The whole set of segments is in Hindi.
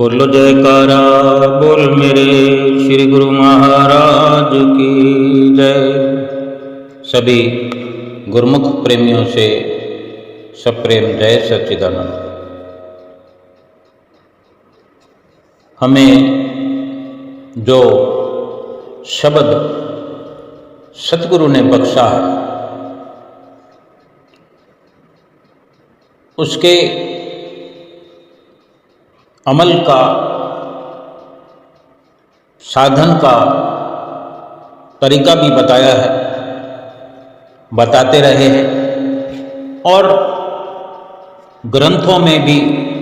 बोलो जयकारा बोल मेरे श्री गुरु महाराज की जय। सभी गुरुमुख प्रेमियों से सप्रेम जय सच्चिदानंद। हमें जो शब्द सतगुरु ने बख्शा है उसके अमल का साधन का तरीका भी बताया है, बताते रहे हैं। और ग्रंथों में भी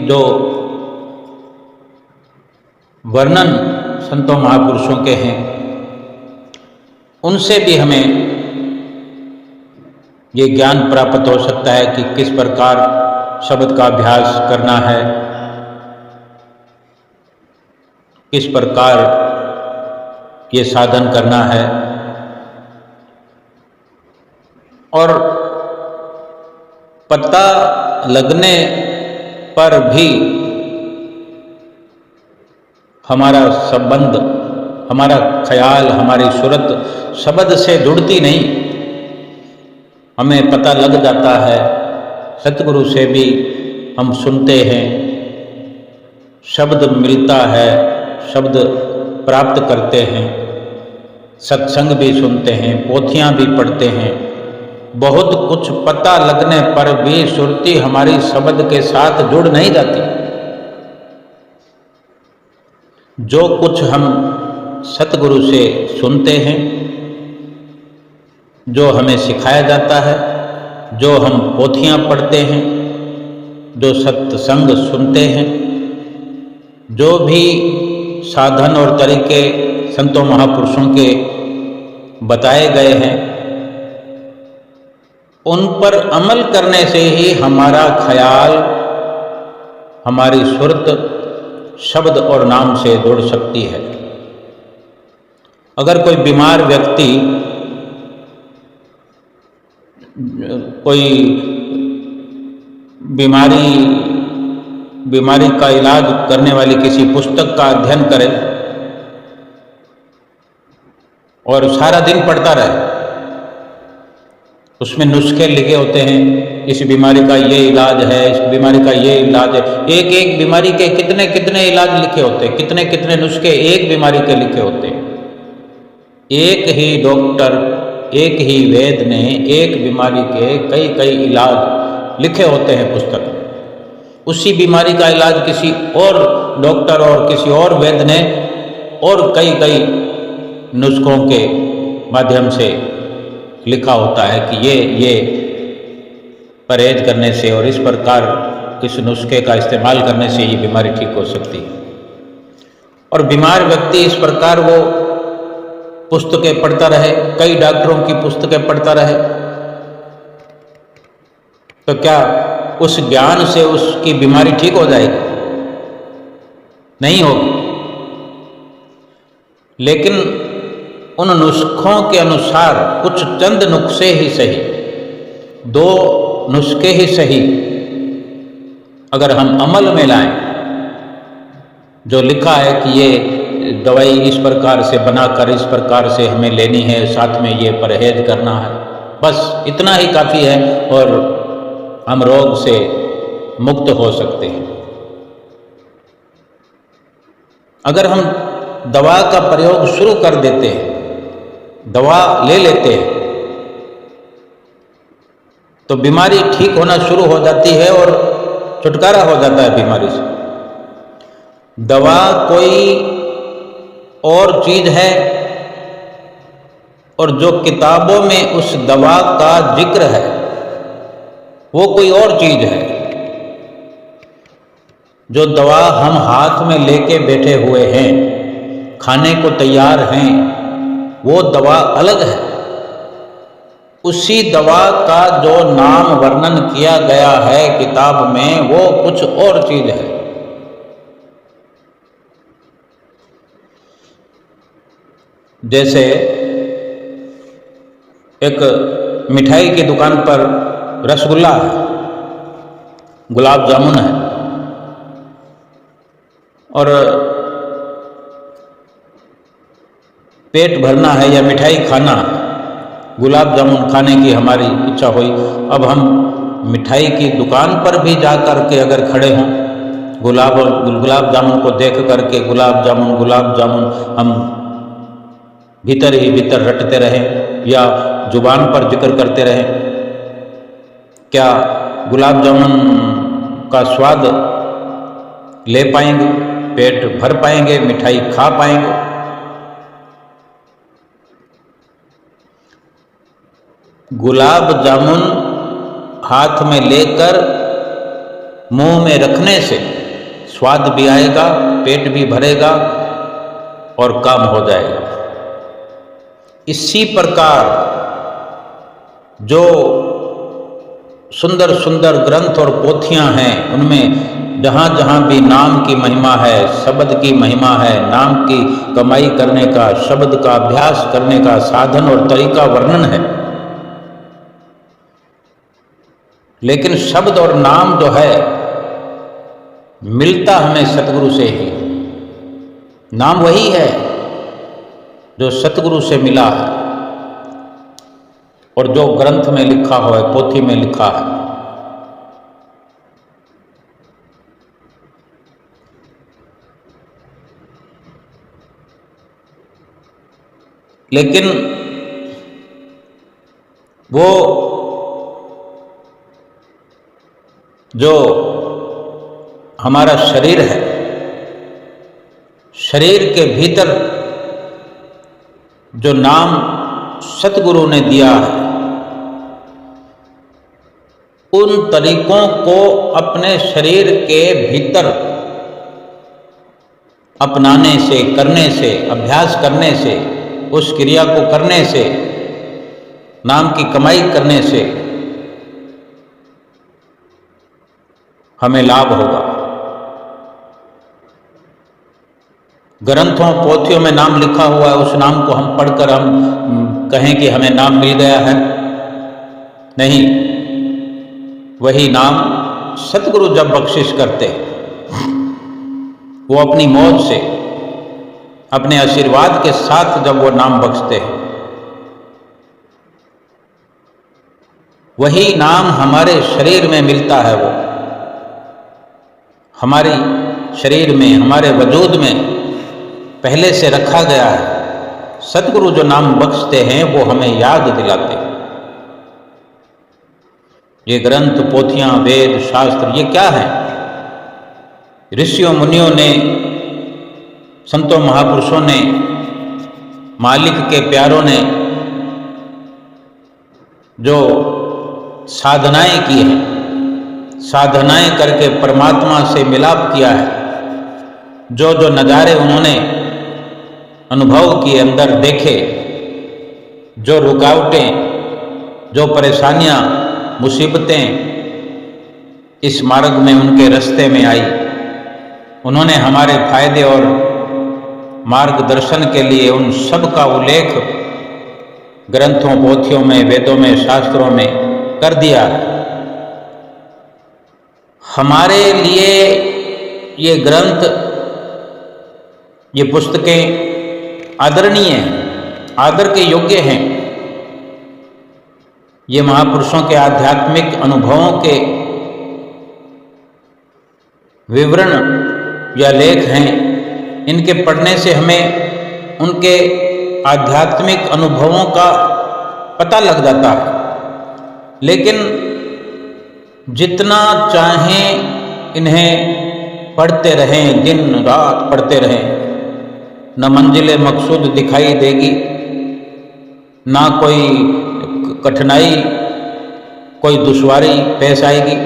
जो वर्णन संतों महापुरुषों के हैं उनसे भी हमें ये ज्ञान प्राप्त हो सकता है कि किस प्रकार शब्द का अभ्यास करना है, किस प्रकार ये साधन करना है। और पता लगने पर भी हमारा संबंध, हमारा ख्याल, हमारी सूरत शब्द से जुड़ती नहीं। हमें पता लग जाता है, सतगुरु से भी हम सुनते हैं, शब्द मिलता है, शब्द प्राप्त करते हैं, सत्संग भी सुनते हैं, पोथियां भी पढ़ते हैं। बहुत कुछ पता लगने पर भी सुरती हमारी शब्द के साथ जुड़ नहीं जाती। जो कुछ हम सतगुरु से सुनते हैं, जो हमें सिखाया जाता है, जो हम पोथियां पढ़ते हैं, जो सत्संग सुनते हैं, जो भी साधन और तरीके संतों महापुरुषों के बताए गए हैं, उन पर अमल करने से ही हमारा ख्याल, हमारी सुरत शब्द और नाम से जुड़ सकती है। अगर कोई बीमार व्यक्ति कोई बीमारी का इलाज करने वाली किसी पुस्तक का अध्ययन करे और सारा दिन पढ़ता रहे, उसमें नुस्खे लिखे होते हैं, इस बीमारी का ये इलाज है, इस बीमारी का ये इलाज है। एक एक बीमारी के कितने कितने इलाज लिखे होते हैं, कितने कितने नुस्खे एक बीमारी के लिखे होते हैं। एक ही डॉक्टर, एक ही वैद्य ने एक बीमारी के कई कई इलाज लिखे होते हैं पुस्तक में। उसी बीमारी का इलाज किसी और डॉक्टर और किसी और वैद्य ने और कई कई नुस्खों के माध्यम से लिखा होता है कि ये परहेज करने से और इस प्रकार इस नुस्खे का इस्तेमाल करने से ये बीमारी ठीक हो सकती है। और बीमार व्यक्ति इस प्रकार वो पुस्तकें पढ़ता रहे, कई डॉक्टरों की पुस्तकें पढ़ता रहे, तो क्या उस ज्ञान से उसकी बीमारी ठीक हो जाएगी? नहीं होगी। लेकिन उन नुस्खों के अनुसार कुछ चंद नुस्खे ही सही, 2 नुस्खे ही सही, अगर हम अमल में लाएं, जो लिखा है कि ये दवाई इस प्रकार से बनाकर इस प्रकार से हमें लेनी है, साथ में ये परहेज करना है, बस इतना ही काफ़ी है और हम रोग से मुक्त हो सकते हैं। अगर हम दवा का प्रयोग शुरू कर देते हैं, दवा ले लेते हैं, तो बीमारी ठीक होना शुरू हो जाती है और छुटकारा हो जाता है बीमारी से। दवा कोई और चीज है और जो किताबों में उस दवा का जिक्र है वो कोई और चीज है। जो दवा हम हाथ में लेके बैठे हुए हैं, खाने को तैयार हैं, वो दवा अलग है। उसी दवा का जो नाम वर्णन किया गया है किताब में, वो कुछ और चीज है। जैसे एक मिठाई की दुकान पर रसगुल्ला है, गुलाब जामुन है, और पेट भरना है या मिठाई खाना, गुलाब जामुन खाने की हमारी इच्छा हुई। अब हम मिठाई की दुकान पर भी जा कर के अगर खड़े हों, गुलाब जामुन को देख करके गुलाब जामुन हम भीतर ही भीतर रटते रहें या जुबान पर जिक्र करते रहें, क्या गुलाब जामुन का स्वाद ले पाएंगे, पेट भर पाएंगे, मिठाई खा पाएंगे? गुलाब जामुन हाथ में लेकर मुंह में रखने से स्वाद भी आएगा, पेट भी भरेगा और काम हो जाएगा। इसी प्रकार जो सुंदर सुंदर ग्रंथ और पोथियां हैं, उनमें जहाँ जहाँ भी नाम की महिमा है, शब्द की महिमा है, नाम की कमाई करने का, शब्द का अभ्यास करने का साधन और तरीका वर्णन है। लेकिन शब्द और नाम जो है मिलता हमें सतगुरु से ही। नाम वही है जो सतगुरु से मिला है और जो ग्रंथ में लिखा हुआ है, पोथी में लिखा है। लेकिन वो जो हमारा शरीर है, शरीर के भीतर जो नाम सतगुरु ने दिया है, उन तरीकों को अपने शरीर के भीतर अपनाने से, करने से, अभ्यास करने से, उस क्रिया को करने से, नाम की कमाई करने से हमें लाभ होगा। ग्रंथों पोथियों में नाम लिखा हुआ है, उस नाम को हम पढ़कर हम कहें कि हमें नाम मिल गया है, नहीं। वही नाम सतगुरु जब बख्शिश करते, वो अपनी मौज से, अपने आशीर्वाद के साथ जब वो नाम बख्शते हैं, वही नाम हमारे शरीर में मिलता है। वो हमारे शरीर में, हमारे वजूद में पहले से रखा गया है। सतगुरु जो नाम बख्शते हैं वो हमें याद दिलाते हैं। ये ग्रंथ, पोथियां, वेद, शास्त्र, ये क्या है? ऋषियों मुनियों ने, संतों महापुरुषों ने, मालिक के प्यारों ने जो साधनाएं की हैं, साधनाएं करके परमात्मा से मिलाप किया है, जो जो नज़ारे उन्होंने अनुभव किए, अंदर देखे, जो रुकावटें, जो परेशानियां, मुसीबतें इस मार्ग में उनके रास्ते में आई, उन्होंने हमारे फायदे और मार्गदर्शन के लिए उन सब का उल्लेख ग्रंथों, पोथियों में, वेदों में, शास्त्रों में कर दिया। हमारे लिए ये ग्रंथ, ये पुस्तकें आदरणीय हैं, आदर के योग्य हैं। ये महापुरुषों के आध्यात्मिक अनुभवों के विवरण या लेख हैं। इनके पढ़ने से हमें उनके आध्यात्मिक अनुभवों का पता लग जाता है। लेकिन जितना चाहें इन्हें पढ़ते रहें, दिन रात पढ़ते रहें, न मंजिल मकसूद दिखाई देगी, ना कोई कठिनाई, कोई दुश्वारी पेश आएगी,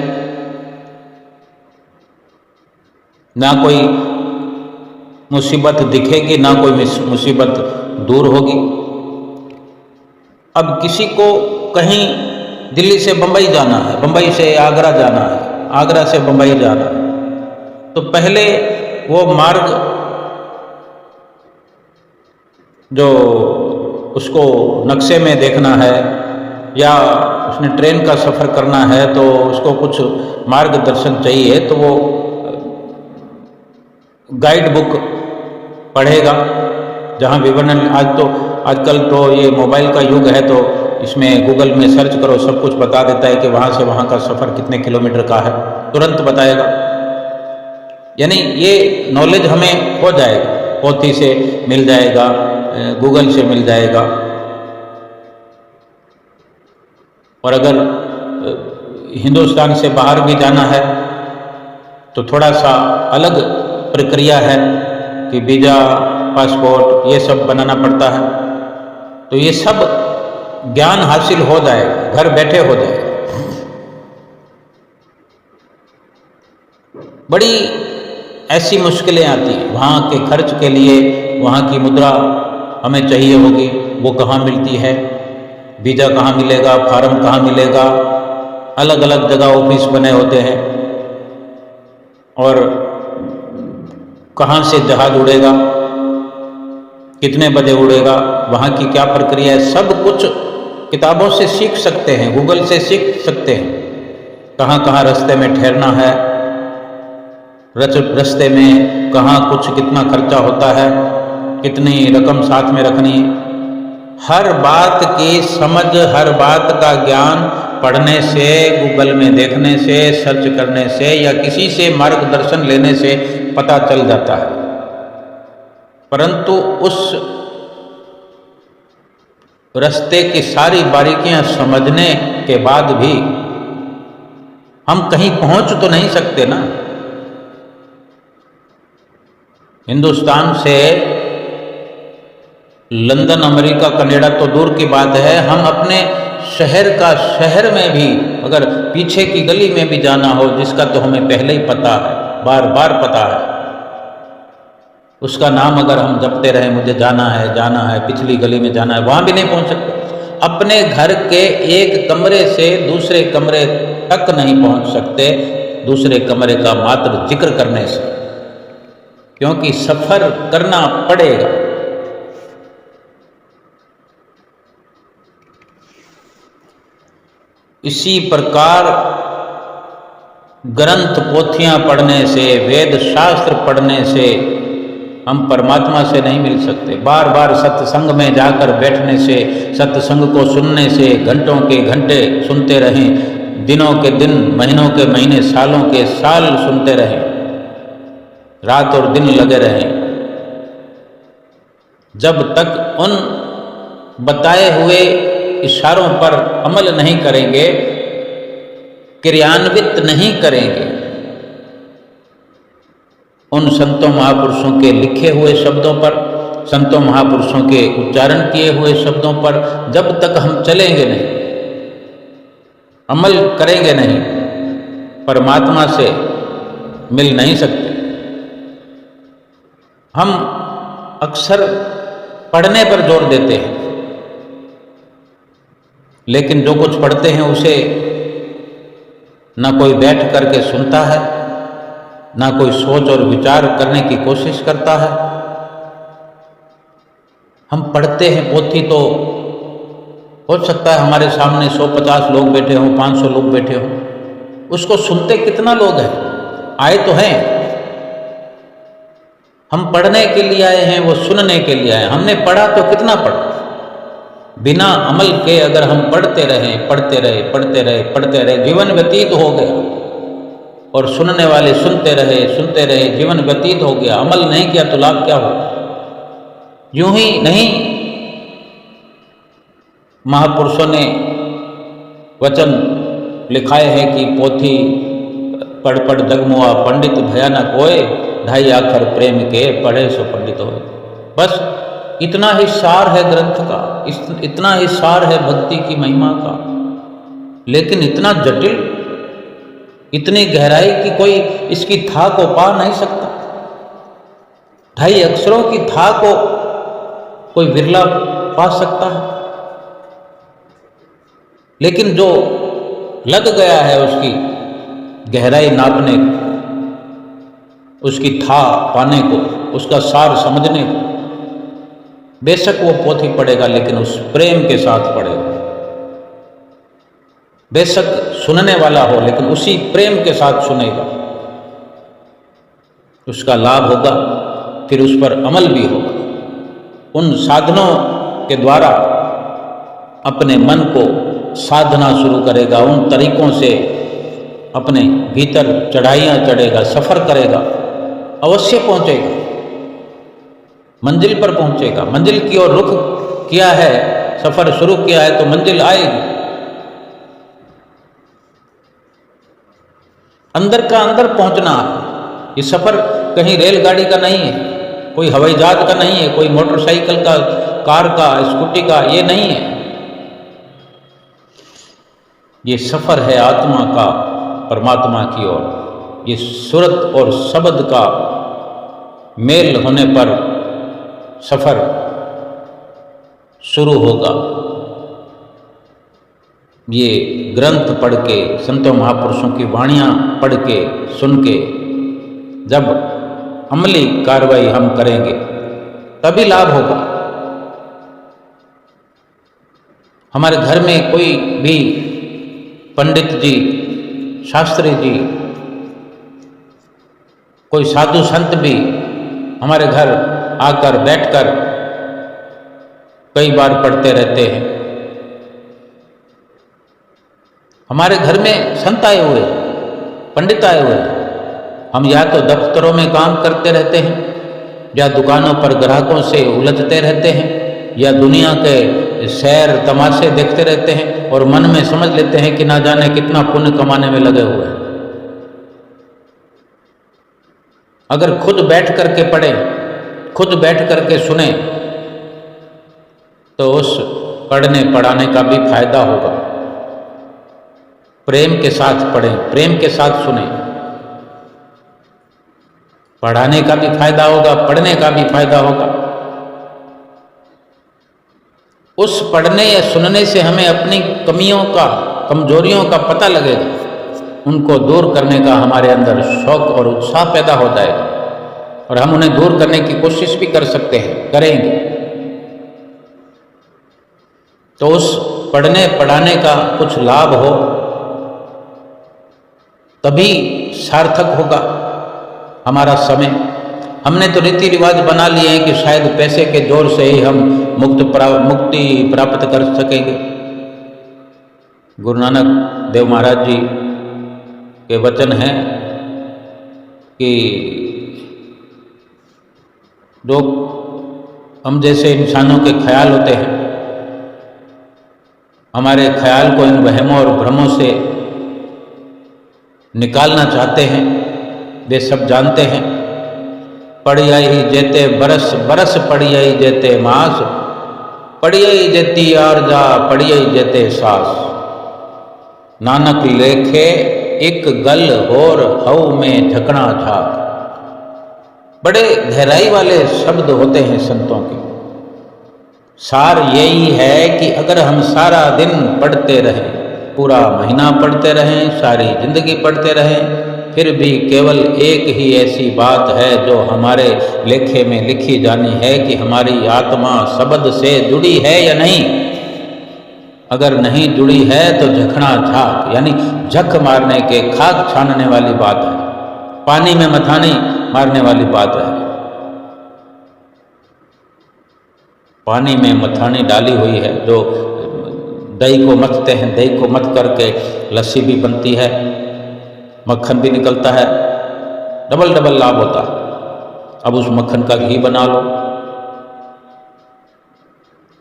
ना कोई मुसीबत दिखेगी, ना कोई मुसीबत दूर होगी। अब किसी को कहीं दिल्ली से बंबई जाना है, बंबई से आगरा जाना है, आगरा से बंबई जाना है, तो पहले वो मार्ग जो उसको नक्शे में देखना है या उसने ट्रेन का सफ़र करना है तो उसको कुछ मार्गदर्शन चाहिए, तो वो गाइड बुक पढ़ेगा, जहाँ विवरण आजकल तो ये मोबाइल का युग है, तो इसमें गूगल में सर्च करो, सब कुछ बता देता है कि वहाँ से वहाँ का सफ़र कितने किलोमीटर का है, तुरंत बताएगा। यानी ये नॉलेज हमें हो जाएगा, पोथी से मिल जाएगा, गूगल से मिल जाएगा। और अगर हिंदुस्तान से बाहर भी जाना है तो थोड़ा सा अलग प्रक्रिया है कि वीज़ा, पासपोर्ट ये सब बनाना पड़ता है। तो ये सब ज्ञान हासिल हो जाएगा, घर बैठे हो जाएगा। बड़ी ऐसी मुश्किलें आती हैं, वहाँ के खर्च के लिए वहाँ की मुद्रा हमें चाहिए होगी, वो कहाँ मिलती है, वीज़ा कहाँ मिलेगा, फार्म कहाँ मिलेगा, अलग अलग जगह ऑफिस बने होते हैं, और कहाँ से जहाज उड़ेगा, कितने बजे उड़ेगा, वहाँ की क्या प्रक्रिया है, सब कुछ किताबों से सीख सकते हैं, गूगल से सीख सकते हैं। कहाँ कहाँ रास्ते में ठहरना है, रास्ते में कहाँ कुछ कितना खर्चा होता है, कितनी रकम साथ में रखनी है, हर बात की समझ, हर बात का ज्ञान पढ़ने से, गूगल में देखने से, सर्च करने से या किसी से मार्गदर्शन लेने से पता चल जाता है। परंतु उस रास्ते की सारी बारीकियां समझने के बाद भी हम कहीं पहुंच तो नहीं सकते ना। हिंदुस्तान से लंदन, अमेरिका, कनाडा तो दूर की बात है, हम अपने शहर में भी अगर पीछे की गली में भी जाना हो, जिसका तो हमें पहले ही पता है, बार बार पता है, उसका नाम अगर हम जपते रहे, मुझे जाना है, पिछली गली में जाना है, वहाँ भी नहीं पहुँच सकते। अपने घर के एक कमरे से दूसरे कमरे तक नहीं पहुँच सकते, दूसरे कमरे का मात्र जिक्र करने से, क्योंकि सफ़र करना पड़ेगा। इसी प्रकार ग्रंथ पोथियां पढ़ने से, वेद शास्त्र पढ़ने से हम परमात्मा से नहीं मिल सकते। बार बार सत्संग में जाकर बैठने से, सत्संग को सुनने से, घंटों के घंटे सुनते रहें, दिनों के दिन, महीनों के महीने, सालों के साल सुनते रहें, रात और दिन लगे रहें, जब तक उन बताए हुए इशारों पर अमल नहीं करेंगे, क्रियान्वित नहीं करेंगे, उन संतों महापुरुषों के लिखे हुए शब्दों पर, संतों महापुरुषों के उच्चारण किए हुए शब्दों पर जब तक हम चलेंगे नहीं, अमल करेंगे नहीं, परमात्मा से मिल नहीं सकते। हम अक्सर पढ़ने पर जोर देते हैं, लेकिन जो कुछ पढ़ते हैं उसे ना कोई बैठ करके सुनता है, ना कोई सोच और विचार करने की कोशिश करता है। हम पढ़ते हैं पोथी, तो हो सकता है हमारे सामने 150 लोग बैठे हों, 500 लोग बैठे हों, उसको सुनते कितना लोग हैं? आए तो हैं, हम पढ़ने के लिए आए हैं, वो सुनने के लिए आए। हमने पढ़ा तो कितना पढ़ा? बिना अमल के अगर हम पढ़ते रहे, जीवन व्यतीत हो गया, और सुनने वाले सुनते रहे, जीवन व्यतीत हो गया, अमल नहीं किया तो लाभ क्या हो? यूं ही नहीं, महापुरुषों ने वचन लिखाए हैं कि पोथी पढ़ पढ़ जगमुआ पंडित भयानक होए, 2.5 अक्षर प्रेम के पढ़े सो पंडित होए। बस इतना ही सार है ग्रंथ का, इतना ही सार है भक्ति की महिमा का, लेकिन इतना जटिल, इतनी गहराई की कोई इसकी था को पा नहीं सकता। 2.5 अक्षरों की था को कोई विरला पा सकता है, लेकिन जो लग गया है उसकी गहराई नापने को, उसकी था पाने को, उसका सार समझने को, बेशक वो पोथी पढ़ेगा लेकिन उस प्रेम के साथ पढ़ेगा। बेशक सुनने वाला हो लेकिन उसी प्रेम के साथ सुनेगा। उसका लाभ होगा, फिर उस पर अमल भी होगा। उन साधनों के द्वारा अपने मन को साधना शुरू करेगा, उन तरीकों से अपने भीतर चढ़ाइयाँ चढ़ेगा, सफ़र करेगा, अवश्य पहुँचेगा, मंजिल पर पहुँचेगा। मंजिल की ओर रुख किया है, सफ़र शुरू किया है तो मंजिल आएगी। अंदर का अंदर पहुँचना है। ये सफ़र कहीं रेलगाड़ी का नहीं है, कोई हवाई जहाज का नहीं है, कोई मोटरसाइकिल का, कार का, स्कूटी का, ये नहीं है। ये सफ़र है आत्मा का परमात्मा की ओर। ये सूरत और शब्द का मेल होने पर सफ़र शुरू होगा। ये ग्रंथ पढ़ के, संतों महापुरुषों की वाणियाँ पढ़ के, सुन के जब अमली कार्रवाई हम करेंगे तभी लाभ होगा। हमारे घर में कोई भी पंडित जी, शास्त्री जी, कोई साधु संत भी हमारे घर आकर बैठकर कई बार पढ़ते रहते हैं। हमारे घर में संत आए हुए, पंडित आए हुए, हम या तो दफ्तरों में काम करते रहते हैं, या दुकानों पर ग्राहकों से उलझते रहते हैं, या दुनिया के सैर तमाशे देखते रहते हैं और मन में समझ लेते हैं कि ना जाने कितना पुण्य कमाने में लगे हुए हैं। अगर खुद बैठ करके पढ़ें, खुद बैठ करके सुने, तो उस पढ़ने पढ़ाने का भी फायदा होगा। प्रेम के साथ पढ़ें, प्रेम के साथ सुने, पढ़ाने का भी फायदा होगा, पढ़ने का भी फायदा होगा। उस पढ़ने या सुनने से हमें अपनी कमियों का, कमजोरियों का पता लगेगा, उनको दूर करने का हमारे अंदर शौक और उत्साह पैदा हो जाएगा और हम उन्हें दूर करने की कोशिश भी कर सकते हैं, करेंगे। तो उस पढ़ने पढ़ाने का कुछ लाभ हो तभी सार्थक होगा हमारा समय। हमने तो रीति रिवाज बना लिए हैं कि शायद पैसे के जोर से ही हम मुक्ति प्राप्त कर सकेंगे। गुरु नानक देव महाराज जी के वचन हैं कि जो हम जैसे इंसानों के ख्याल होते हैं, हमारे ख्याल को इन वहमों और भ्रमों से निकालना चाहते हैं, वे सब जानते हैं। पढ़ियाई जेते बरस बरस पढ़ियाई जेते मास, पढ़ियाई जेती आरजा पढ़ियाई जेते सास। नानक लेखे एक गल होर हऊ में झकना झाक। बड़े गहराई वाले शब्द होते हैं संतों के। सार यही है कि अगर हम सारा दिन पढ़ते रहें, पूरा महीना पढ़ते रहें, सारी जिंदगी पढ़ते रहें, फिर भी केवल एक ही ऐसी बात है जो हमारे लेखे में लिखी जानी है कि हमारी आत्मा शब्द से जुड़ी है या नहीं। अगर नहीं जुड़ी है तो झकना झाक, यानी झक मारने के, खाक छानने वाली बात है, पानी में मथानी मारने वाली बात है। पानी में मथानी डाली हुई है, जो दही को मथते हैं, दही को मथ करके लस्सी भी बनती है, मक्खन भी निकलता है, डबल डबल लाभ होता है। अब उस मक्खन का घी बना लो।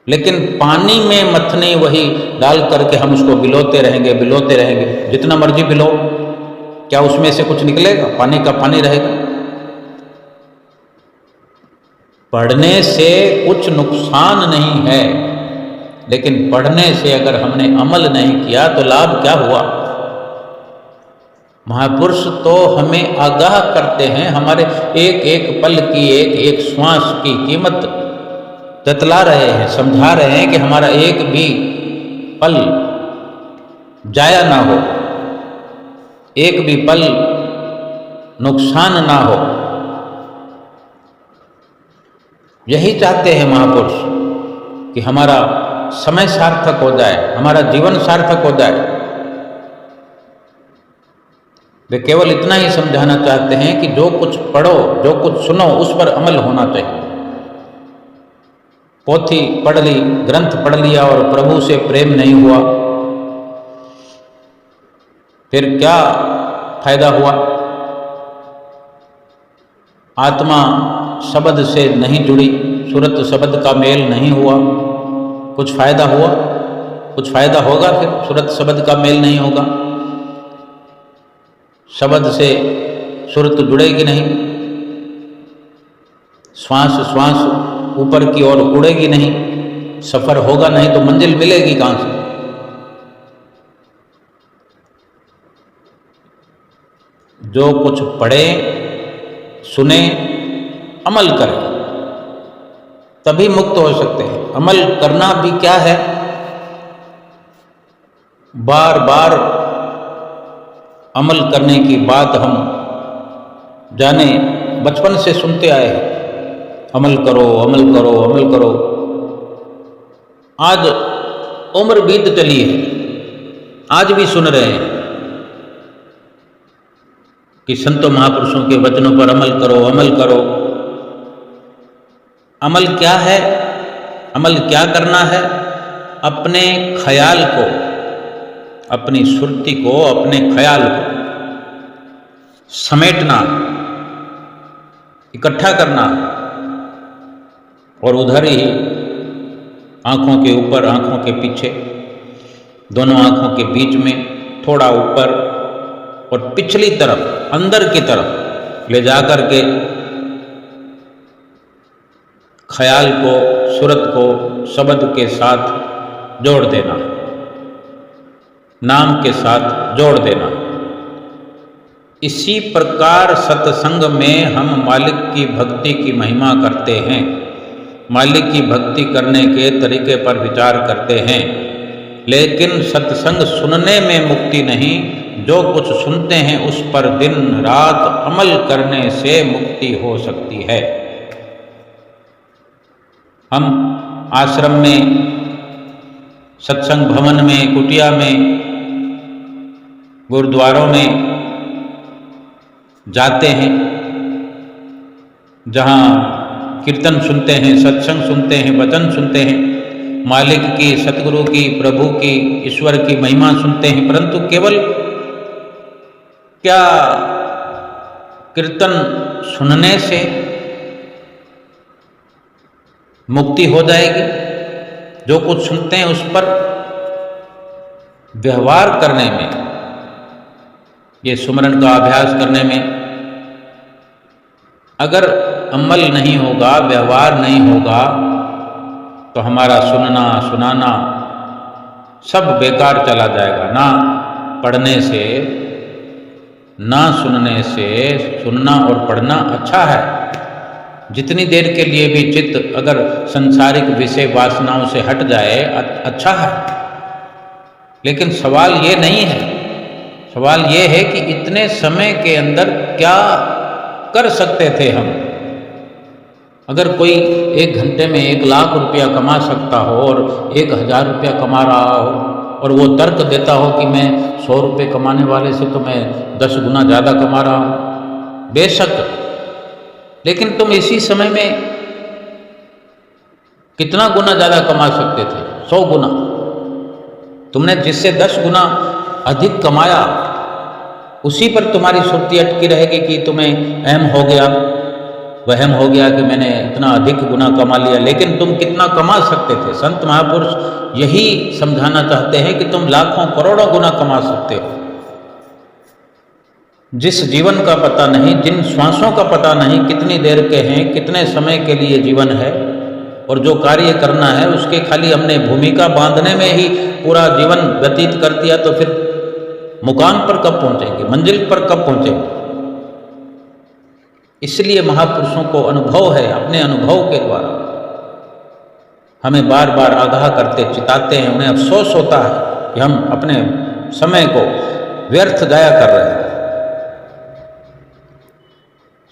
लेकिन पानी में मथने वही डाल करके हम उसको भिगोते रहेंगे, भिगोते रहेंगे, जितना मर्जी भिगो, क्या उसमें से कुछ निकलेगा? पानी का पानी रहेगा। पढ़ने से कुछ नुकसान नहीं है, लेकिन पढ़ने से अगर हमने अमल नहीं किया तो लाभ क्या हुआ? महापुरुष तो हमें आगाह करते हैं, हमारे एक एक पल की, एक एक श्वास की कीमत बतला रहे हैं, समझा रहे हैं कि हमारा एक भी पल जाया ना हो, एक भी पल नुकसान ना हो। यही चाहते हैं महापुरुष कि हमारा समय सार्थक हो जाए, हमारा जीवन सार्थक हो जाए। वे केवल इतना ही समझाना चाहते हैं कि जो कुछ पढ़ो, जो कुछ सुनो, उस पर अमल होना चाहिए। पोथी पढ़ ली, ग्रंथ पढ़ लिया और प्रभु से प्रेम नहीं हुआ, फिर क्या फायदा हुआ? आत्मा शब्द से नहीं जुड़ी, सुरत शब्द का मेल नहीं हुआ, कुछ फायदा हुआ? कुछ फायदा होगा? फिर सुरत शब्द का मेल नहीं होगा, शब्द से सुरत जुड़ेगी नहीं, श्वास श्वास ऊपर की ओर उड़ेगी नहीं, सफर होगा नहीं, तो मंजिल मिलेगी कहां से? जो कुछ पढ़े, सुने, अमल करें, तभी मुक्त हो सकते हैं। अमल करना भी क्या है? बार बार अमल करने की बात हम जाने बचपन से सुनते आए हैं, अमल करो, अमल करो, अमल करो। आज उम्र बीत चली है, आज भी सुन रहे हैं कि संतों महापुरुषों के वचनों पर अमल करो, अमल करो। अमल क्या है? अमल क्या करना है? अपने ख्याल को, अपनी सुरती को, अपने ख्याल को समेटना, इकट्ठा करना और उधर ही आंखों के ऊपर, आंखों के पीछे, दोनों आंखों के बीच में, थोड़ा ऊपर और पिछली तरफ, अंदर की तरफ ले जाकर के ख्याल को, सुरत को शब्द के साथ जोड़ देना, नाम के साथ जोड़ देना। इसी प्रकार सत्संग में हम मालिक की भक्ति की महिमा करते हैं, मालिक की भक्ति करने के तरीके पर विचार करते हैं। लेकिन सत्संग सुनने में मुक्ति नहीं, जो कुछ सुनते हैं उस पर दिन रात अमल करने से मुक्ति हो सकती है। हम आश्रम में, सत्संग भवन में, कुटिया में, गुरुद्वारों में जाते हैं, जहाँ कीर्तन सुनते हैं, सत्संग सुनते हैं, वचन सुनते हैं, मालिक की, सतगुरु की, प्रभु की, ईश्वर की महिमा सुनते हैं, परंतु केवल क्या कीर्तन सुनने से मुक्ति हो जाएगी? जो कुछ सुनते हैं उस पर व्यवहार करने में, ये सुमरन का अभ्यास करने में अगर अमल नहीं होगा, व्यवहार नहीं होगा, तो हमारा सुनना, सुनाना सब बेकार चला जाएगा। ना पढ़ने से, ना सुनने से, सुनना और पढ़ना अच्छा है, जितनी देर के लिए भी चित्त अगर संसारिक विषय वासनाओं से हट जाए अच्छा है। लेकिन सवाल ये नहीं है, सवाल ये है कि इतने समय के अंदर क्या कर सकते थे हम। अगर कोई 1 घंटे में 1 लाख रुपया कमा सकता हो और 1000 रुपया कमा रहा हो और वो तर्क देता हो कि मैं 100 रुपये कमाने वाले से तो मैं 10 गुना ज़्यादा कमा रहा हूँ, बेशक, लेकिन तुम इसी समय में कितना गुना ज़्यादा कमा सकते थे? 100 गुना। तुमने जिससे 10 गुना अधिक कमाया, उसी पर तुम्हारी सुर्ती अटकी रहेगी कि तुम्हें अहम हो गया, वहम हो गया कि मैंने इतना अधिक गुना कमा लिया। लेकिन तुम कितना कमा सकते थे? संत महापुरुष यही समझाना चाहते हैं कि तुम लाखों करोड़ों गुना कमा सकते हो। जिस जीवन का पता नहीं, जिन श्वासों का पता नहीं कितनी देर के हैं, कितने समय के लिए जीवन है, और जो कार्य करना है उसके खाली हमने भूमिका बांधने में ही पूरा जीवन व्यतीत कर दिया, तो फिर मुकाम पर कब पहुंचेंगे, मंजिल पर कब पहुंचेंगे? इसलिए महापुरुषों को अनुभव है, अपने अनुभव के द्वारा हमें बार बार आगाह करते, चिताते हैं। उन्हें अफसोस होता है कि हम अपने समय को व्यर्थ जाया कर रहे हैं।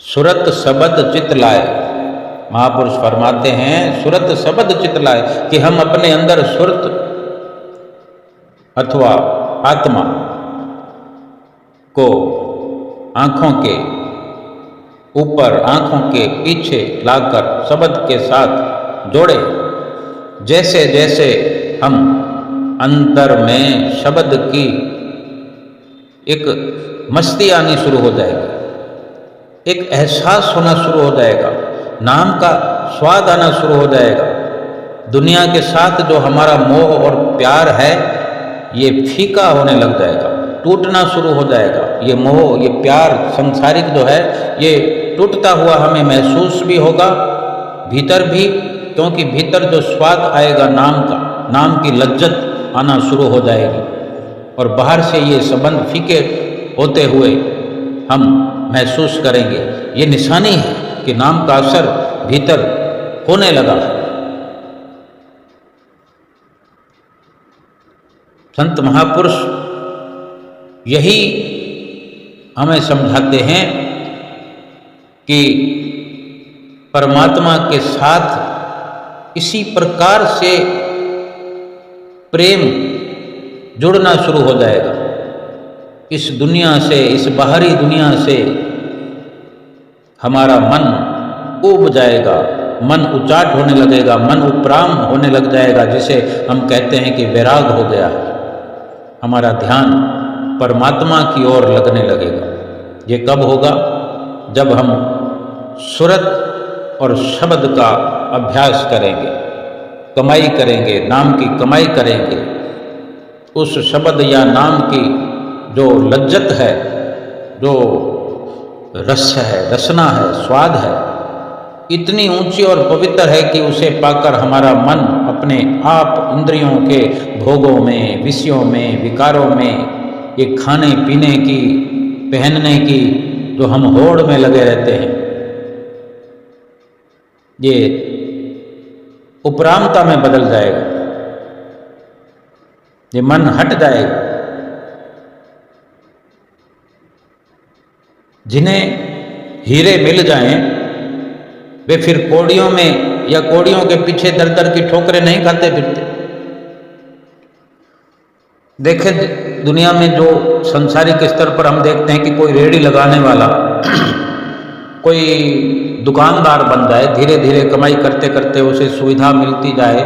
सुरत शब्द चित लाए, महापुरुष फरमाते हैं, सुरत शब्द चित लाए, कि हम अपने अंदर सुरत अथवा आत्मा को आँखों के ऊपर, आँखों के पीछे लाकर शब्द के साथ जोड़े, जैसे जैसे हम अंदर में शब्द की एक मस्ती आनी शुरू हो जाएगी, एक एहसास होना शुरू हो जाएगा, नाम का स्वाद आना शुरू हो जाएगा। दुनिया के साथ जो हमारा मोह और प्यार है ये फीका होने लग जाएगा, टूटना शुरू हो जाएगा। ये मोह, ये प्यार संसारिक जो है ये टूटता हुआ हमें महसूस भी होगा भीतर भी, क्योंकि भीतर जो स्वाद आएगा नाम का, नाम की लज्जत आना शुरू हो जाएगी और बाहर से ये संबंध फीके होते हुए हम महसूस करेंगे। ये निशानी है कि नाम का असर भीतर होने लगा है। संत महापुरुष यही हमें समझाते हैं कि परमात्मा के साथ इसी प्रकार से प्रेम जुड़ना शुरू हो जाएगा। इस दुनिया से, इस बाहरी दुनिया से हमारा मन ऊब जाएगा, मन उचाट होने लगेगा, मन उपराम होने लग जाएगा, जिसे हम कहते हैं कि वैराग हो गया है। हमारा ध्यान परमात्मा की ओर लगने लगेगा। ये कब होगा? जब हम सुरत और शब्द का अभ्यास करेंगे, कमाई करेंगे, नाम की कमाई करेंगे। उस शब्द या नाम की जो लज्जत है, जो रस है, रसना है, स्वाद है, इतनी ऊंची और पवित्र है कि उसे पाकर हमारा मन अपने आप इंद्रियों के भोगों में, विषयों में, विकारों में, ये खाने पीने की, पहनने की जो हम होड़ में लगे रहते हैं, ये उपरामता में बदल जाएगा। ये मन हट जाएगा। जिन्हें हीरे मिल जाएं वे फिर कौड़ियों में या कौड़ियों के पीछे दर दर की ठोकरें नहीं खाते फिरते। देखें दुनिया में जो संसारिक स्तर पर हम देखते हैं कि कोई रेहड़ी लगाने वाला कोई दुकानदार बन जाए, धीरे धीरे कमाई करते करते उसे सुविधा मिलती जाए,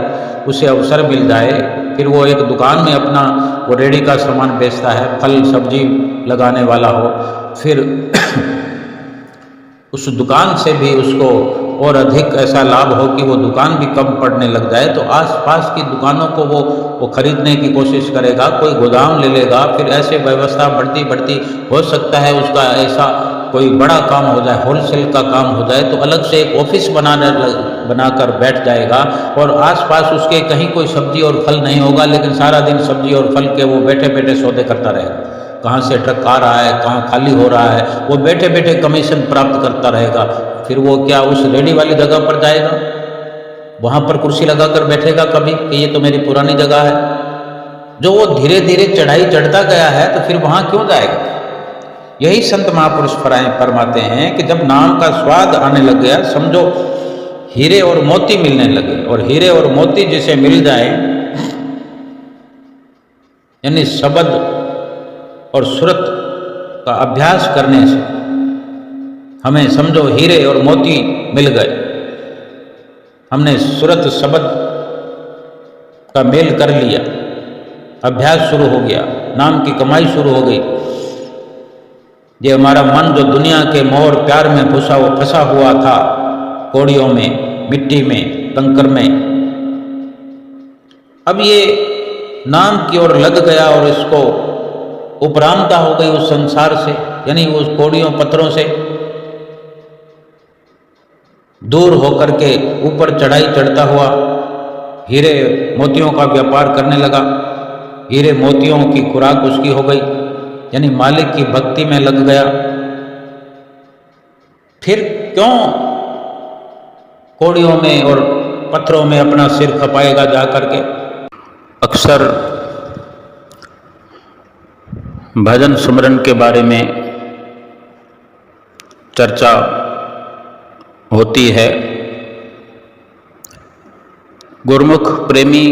उसे अवसर मिल जाए, फिर वो एक दुकान में अपना वो रेहड़ी का सामान बेचता है, फल सब्जी लगाने वाला हो, फिर उस दुकान से भी उसको और अधिक ऐसा लाभ हो कि वो दुकान भी कम पड़ने लग जाए, तो आसपास की दुकानों को वो खरीदने की कोशिश करेगा, कोई गोदाम ले लेगा, फिर ऐसे व्यवस्था बढ़ती बढ़ती हो सकता है उसका ऐसा कोई बड़ा काम हो जाए, होलसेल का काम हो जाए, तो अलग से एक ऑफिस बनाकर बैठ जाएगा और आसपास उसके कहीं कोई सब्जी और फल नहीं होगा, लेकिन सारा दिन सब्जी और फल के वो बैठे बैठे सौदे करता रहेगा। कहाँ से ट्रक आ रहा है, कहाँ खाली हो रहा है, वो बैठे बैठे कमीशन प्राप्त करता रहेगा। फिर वो क्या उस रेडी वाली जगह पर जाएगा, वहाँ पर कुर्सी लगाकर बैठेगा कभी कि ये तो मेरी पुरानी जगह है? जो वो धीरे धीरे चढ़ाई चढ़ता गया है तो फिर वहाँ क्यों जाएगा? यही संत महापुरुष फरमाते हैं कि जब नाम का स्वाद आने लग गया, समझो हीरे और मोती मिलने लगे, और हीरे और मोती जिसे मिल जाए, यानी शब्द और सुरत का अभ्यास करने से हमें समझो हीरे और मोती मिल गए। हमने सुरत शब्द का मेल कर लिया, अभ्यास शुरू हो गया, नाम की कमाई शुरू हो गई। ये हमारा मन जो दुनिया के मोह और प्यार में फंसा हुआ था, कौड़ियों में, मिट्टी में, कंकर में, अब ये नाम की ओर लग गया और इसको उपरामता हो गई उस संसार से, यानी उस कौड़ियों पत्थरों से दूर होकर के ऊपर चढ़ाई चढ़ता हुआ हीरे मोतियों का व्यापार करने लगा। हीरे मोतियों की खुराक उसकी हो गई, यानी मालिक की भक्ति में लग गया। फिर क्यों कौड़ियों में और पत्थरों में अपना सिर खपाएगा जा करके? अक्सर भजन सुमरन के बारे में चर्चा होती है। गुरुमुख प्रेमी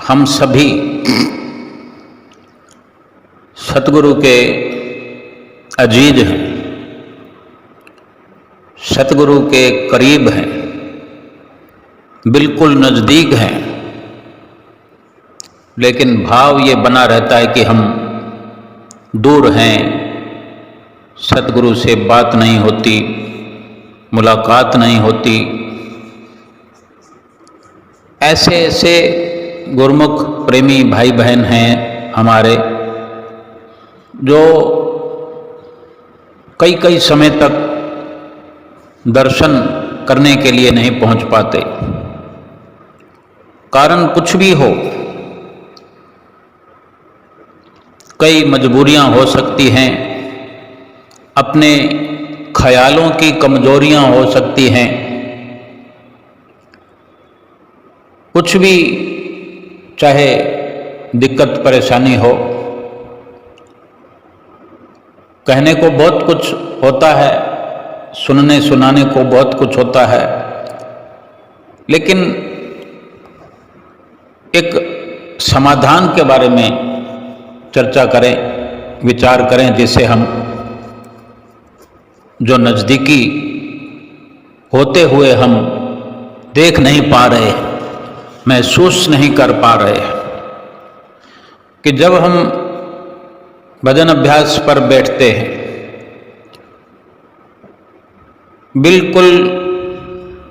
हम सभी सतगुरु के अजीज हैं। सतगुरु के करीब हैं, बिल्कुल नज़दीक हैं, लेकिन भाव ये बना रहता है कि हम दूर हैं, सतगुरु से बात नहीं होती, मुलाकात नहीं होती। ऐसे ऐसे गुरमुख प्रेमी भाई बहन हैं हमारे, जो कई कई समय तक दर्शन करने के लिए नहीं पहुंच पाते। कारण कुछ भी हो, कई मजबूरियां हो सकती हैं, अपने ख्यालों की कमजोरियां हो सकती हैं, कुछ भी चाहे दिक्कत परेशानी हो। कहने को बहुत कुछ होता है, सुनने सुनाने को बहुत कुछ होता है, लेकिन एक समाधान के बारे में चर्चा करें, विचार करें, जिसे हम जो नज़दीकी होते हुए हम देख नहीं पा रहे, महसूस नहीं कर पा रहे हैं, कि जब हम भजन अभ्यास पर बैठते हैं, बिल्कुल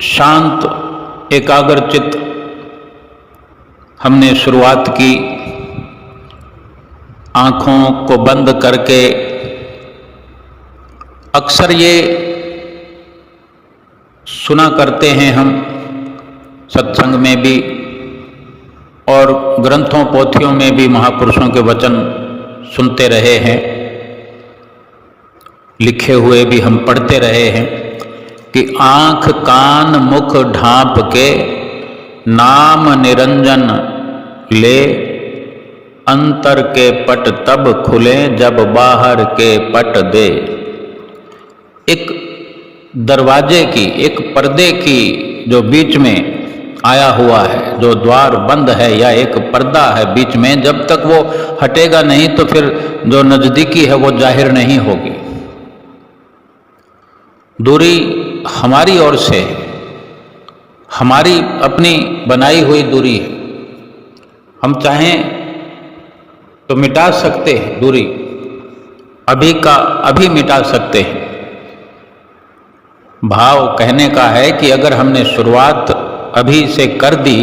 शांत एकाग्रचित्त हमने शुरुआत की, आँखों को बंद करके। अक्सर ये सुना करते हैं हम सत्संग में भी और ग्रंथों पोथियों में भी महापुरुषों के वचन सुनते रहे हैं, लिखे हुए भी हम पढ़ते रहे हैं कि आँख कान मुख ढांप के नाम निरंजन ले, अंतर के पट तब खुले जब बाहर के पट दे। एक दरवाजे की, एक पर्दे की जो बीच में आया हुआ है, जो द्वार बंद है या एक पर्दा है बीच में, जब तक वो हटेगा नहीं तो फिर जो नज़दीकी है वो जाहिर नहीं होगी। दूरी हमारी ओर से, हमारी अपनी बनाई हुई दूरी है। हम चाहें तो मिटा सकते हैं दूरी, अभी का अभी मिटा सकते हैं। भाव कहने का है कि अगर हमने शुरुआत अभी से कर दी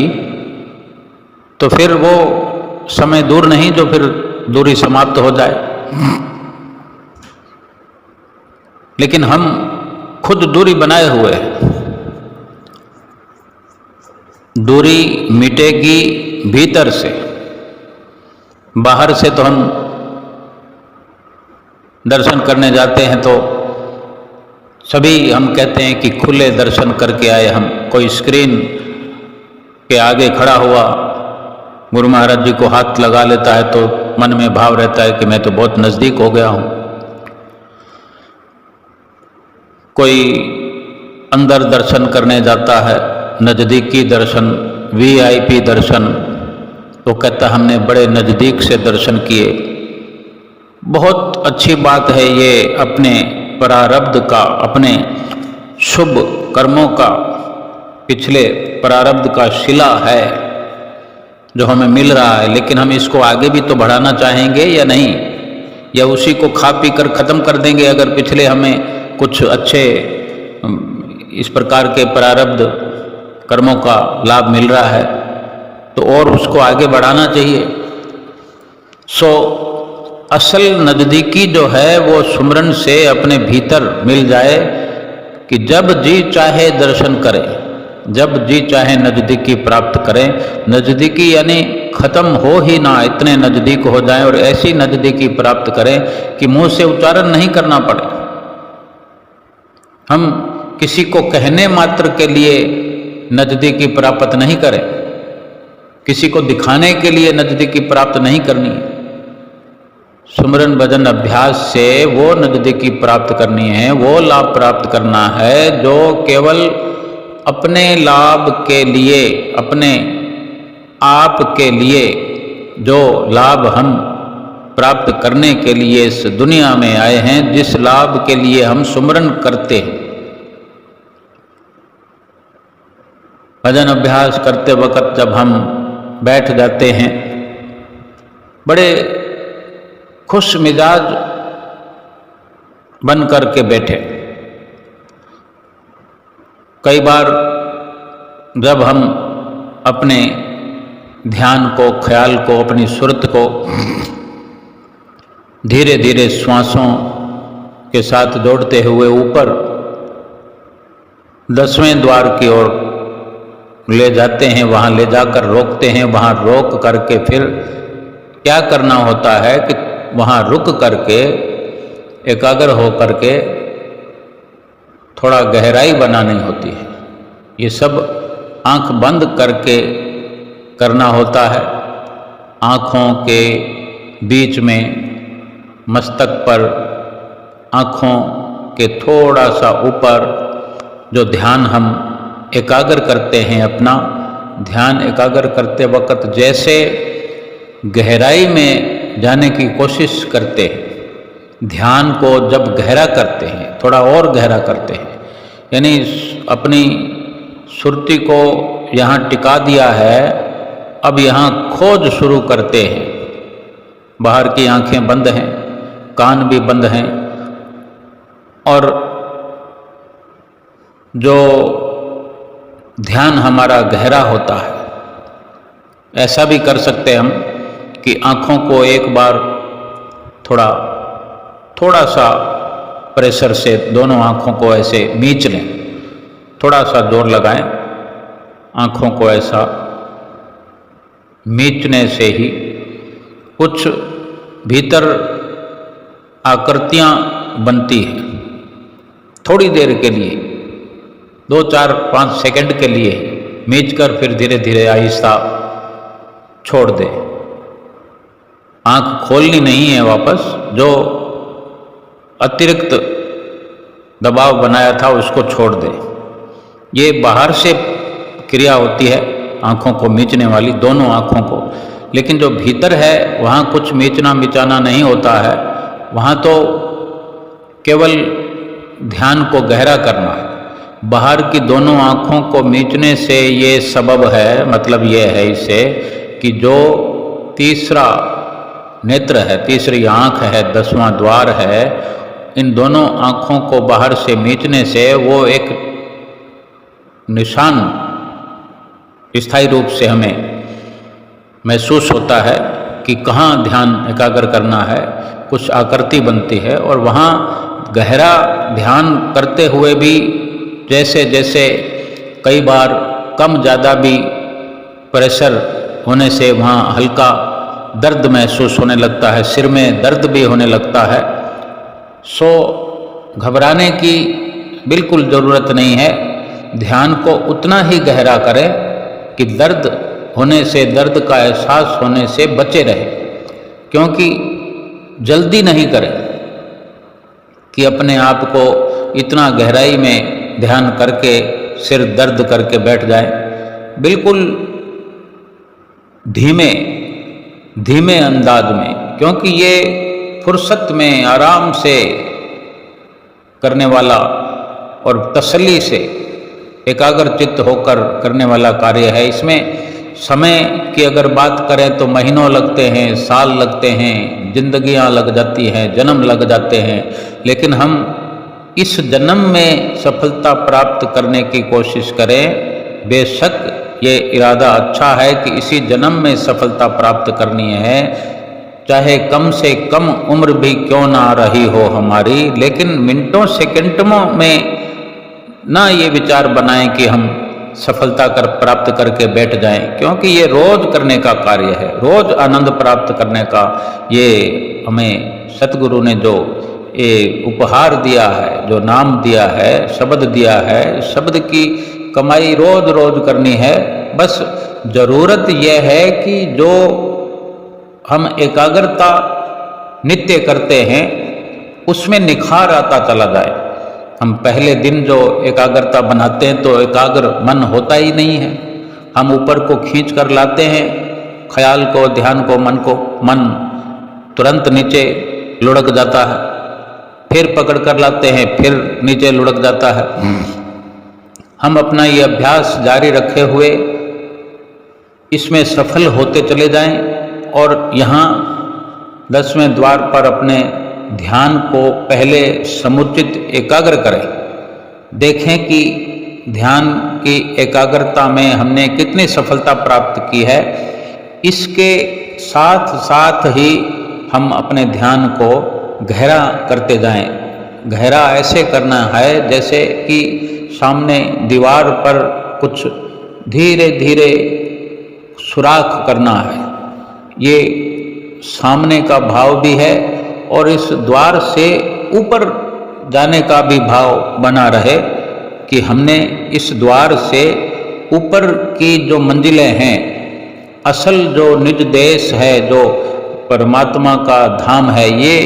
तो फिर वो समय दूर नहीं जो फिर दूरी समाप्त हो जाए। लेकिन हम खुद दूरी बनाए हुए हैं। दूरी मिटेगी भीतर से, बाहर से तो हम दर्शन करने जाते हैं तो सभी हम कहते हैं कि खुले दर्शन करके आए हम। कोई स्क्रीन के आगे खड़ा हुआ गुरु महाराज जी को हाथ लगा लेता है तो मन में भाव रहता है कि मैं तो बहुत नज़दीक हो गया हूँ। कोई अंदर दर्शन करने जाता है, नज़दीकी दर्शन, वीआईपी दर्शन, तो कहता हमने बड़े नज़दीक से दर्शन किए। बहुत अच्छी बात है ये, अपने प्रारब्ध का, अपने शुभ कर्मों का, पिछले प्रारब्ध का शिला है जो हमें मिल रहा है। लेकिन हम इसको आगे भी तो बढ़ाना चाहेंगे या नहीं, या उसी को खा पी कर ख़त्म कर देंगे। अगर पिछले हमें कुछ अच्छे इस प्रकार के प्रारब्ध कर्मों का लाभ मिल रहा है तो और उसको आगे बढ़ाना चाहिए। असल नज़दीकी जो है वो सुमरन से अपने भीतर मिल जाए कि जब जी चाहे दर्शन करें, जब जी चाहे नज़दीकी प्राप्त करें। नज़दीकी यानी ख़त्म हो ही ना, इतने नज़दीक हो जाएं और ऐसी नज़दीकी प्राप्त करें कि मुंह से उच्चारण नहीं करना पड़े। हम किसी को कहने मात्र के लिए नज़दीकी प्राप्त नहीं करें, किसी को दिखाने के लिए नज़दीकी प्राप्त नहीं करनी। सुमरन भजन अभ्यास से वो नज़दीकी प्राप्त करनी है, वो लाभ प्राप्त करना है जो केवल अपने लाभ के लिए, अपने आप के लिए जो लाभ हम प्राप्त करने के लिए इस दुनिया में आए हैं, जिस लाभ के लिए हम सुमरन करते हैं, भजन अभ्यास करते वक्त जब हम बैठ जाते हैं, बड़े खुश मिजाज बन करके बैठे। कई बार जब हम अपने ध्यान को, ख्याल को, अपनी सुरत को धीरे धीरे श्वासों के साथ जोड़ते हुए ऊपर 10वें द्वार की ओर ले जाते हैं, वहाँ ले जाकर रोकते हैं। वहाँ रोक करके फिर क्या करना होता है कि वहाँ रुक करके एकाग्र हो करके थोड़ा गहराई बनानी होती है। ये सब आंख बंद करके करना होता है। आँखों के बीच में मस्तक पर, आँखों के थोड़ा सा ऊपर जो ध्यान हम एकाग्र करते हैं, अपना ध्यान एकाग्र करते वक्त जैसे गहराई में जाने की कोशिश करते हैं, ध्यान को जब गहरा करते हैं, थोड़ा और गहरा करते हैं, यानी अपनी सुरती को यहाँ टिका दिया है, अब यहाँ खोज शुरू करते हैं। बाहर की आंखें बंद हैं, कान भी बंद हैं, और जो ध्यान हमारा गहरा होता है, ऐसा भी कर सकते हम कि आँखों को एक बार थोड़ा सा प्रेशर से दोनों आँखों को ऐसे मीच लें, थोड़ा सा जोर लगाएं। आँखों को ऐसा मीचने से ही कुछ भीतर आकृतियाँ बनती हैं। थोड़ी देर के लिए, 2, 4, 5 सेकंड के लिए मीच कर फिर धीरे धीरे आहिस्ता छोड़ दे। आँख खोलनी नहीं है वापस, जो अतिरिक्त दबाव बनाया था उसको छोड़ दे। ये बाहर से क्रिया होती है आँखों को मीचने वाली, दोनों आँखों को, लेकिन जो भीतर है वहाँ कुछ मीचना मिचाना नहीं होता है। वहाँ तो केवल ध्यान को गहरा करना है। बाहर की दोनों आँखों को मीचने से ये सबब है, मतलब ये है इससे कि जो तीसरा नेत्र है, तीसरी आँख है, 10वां द्वार है, इन दोनों आँखों को बाहर से मीचने से वो एक निशान स्थायी रूप से हमें महसूस होता है कि कहाँ ध्यान एकाग्र करना है। कुछ आकृति बनती है और वहाँ गहरा ध्यान करते हुए भी जैसे जैसे कई बार कम ज़्यादा भी प्रेशर होने से वहाँ हल्का दर्द महसूस होने लगता है, सिर में दर्द भी होने लगता है। सो घबराने की बिल्कुल ज़रूरत नहीं है। ध्यान को उतना ही गहरा करें कि दर्द होने से, दर्द का एहसास होने से बचे रहे, क्योंकि जल्दी नहीं करें कि अपने आप को इतना गहराई में ध्यान करके सिर दर्द करके बैठ जाए। बिल्कुल धीमे धीमे अंदाज में, क्योंकि ये फुर्सत में आराम से करने वाला और तसल्ली से एकाग्र चित्त होकर करने वाला कार्य है। इसमें समय की अगर बात करें तो महीनों लगते हैं, साल लगते हैं, जिंदगियां लग जाती हैं, जन्म लग जाते हैं, लेकिन हम इस जन्म में सफलता प्राप्त करने की कोशिश करें। बेशक ये इरादा अच्छा है कि इसी जन्म में सफलता प्राप्त करनी है, चाहे कम से कम उम्र भी क्यों ना रही हो हमारी, लेकिन मिनटों सेकंडों में ना ये विचार बनाएं कि हम सफलता प्राप्त करके बैठ जाएं, क्योंकि ये रोज करने का कार्य है, रोज आनंद प्राप्त करने का। ये हमें सतगुरु ने जो ये उपहार दिया है, जो नाम दिया है, शब्द दिया है, शब्द की कमाई रोज रोज करनी है। बस जरूरत यह है कि जो हम एकाग्रता नित्य करते हैं उसमें निखार आता चला जाए। हम पहले दिन जो एकाग्रता बनाते हैं तो एकाग्र मन होता ही नहीं है। हम ऊपर को खींच कर लाते हैं ख्याल को, ध्यान को, मन तुरंत नीचे लुढ़क जाता है, फिर पकड़ कर लाते हैं, फिर नीचे लुढ़क जाता है। हम अपना ये अभ्यास जारी रखे हुए इसमें सफल होते चले जाएं और यहाँ 10वें द्वार पर अपने ध्यान को पहले समुचित एकाग्र करें। देखें कि ध्यान की एकाग्रता में हमने कितनी सफलता प्राप्त की है। इसके साथ साथ ही हम अपने ध्यान को गहरा करते जाएं। गहरा ऐसे करना है जैसे कि सामने दीवार पर कुछ धीरे धीरे सुराख करना है। ये सामने का भाव भी है और इस द्वार से ऊपर जाने का भी भाव बना रहे कि हमने इस द्वार से ऊपर की जो मंजिलें हैं, असल जो निज देश है, जो परमात्मा का धाम है, ये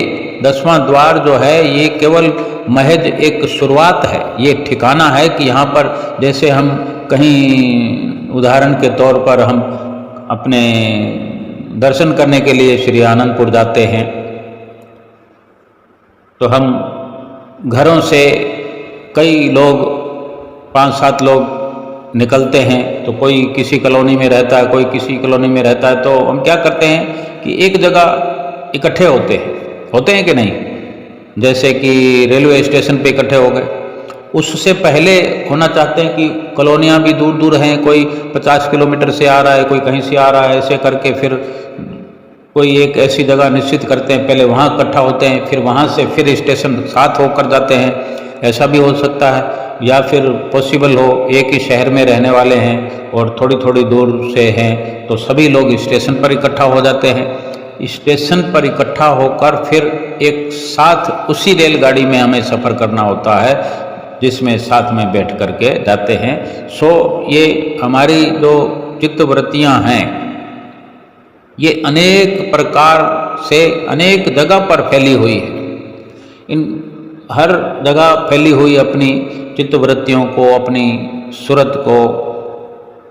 10वां द्वार जो है ये केवल महज एक शुरुआत है। ये ठिकाना है कि यहाँ पर जैसे हम कहीं उदाहरण के तौर पर हम अपने दर्शन करने के लिए श्री आनंदपुर जाते हैं तो हम घरों से कई लोग 5-7 लोग निकलते हैं, तो कोई किसी कॉलोनी में रहता है, कोई किसी कॉलोनी में रहता है, तो हम क्या करते हैं कि एक जगह इकट्ठे होते हैं कि नहीं। जैसे कि रेलवे स्टेशन पे इकट्ठे हो गए, उससे पहले होना चाहते हैं कि कॉलोनियाँ भी दूर दूर हैं, कोई 50 किलोमीटर से आ रहा है, कोई कहीं से आ रहा है, ऐसे करके फिर कोई एक ऐसी जगह निश्चित करते हैं, पहले वहाँ इकट्ठा होते हैं, फिर वहाँ से फिर स्टेशन साथ होकर जाते हैं। ऐसा भी हो सकता है, या फिर पॉसिबल हो एक ही शहर में रहने वाले हैं और थोड़ी थोड़ी दूर से हैं, तो सभी लोग स्टेशन पर इकट्ठा हो जाते हैं। स्टेशन पर इकट्ठा होकर फिर एक साथ उसी रेलगाड़ी में हमें सफ़र करना होता है जिसमें साथ में बैठ करके जाते हैं। सो ये हमारी जो चित्तवृत्तियाँ हैं ये अनेक प्रकार से अनेक जगह पर फैली हुई है। इन हर जगह फैली हुई अपनी चित्तवृत्तियों को, अपनी सूरत को,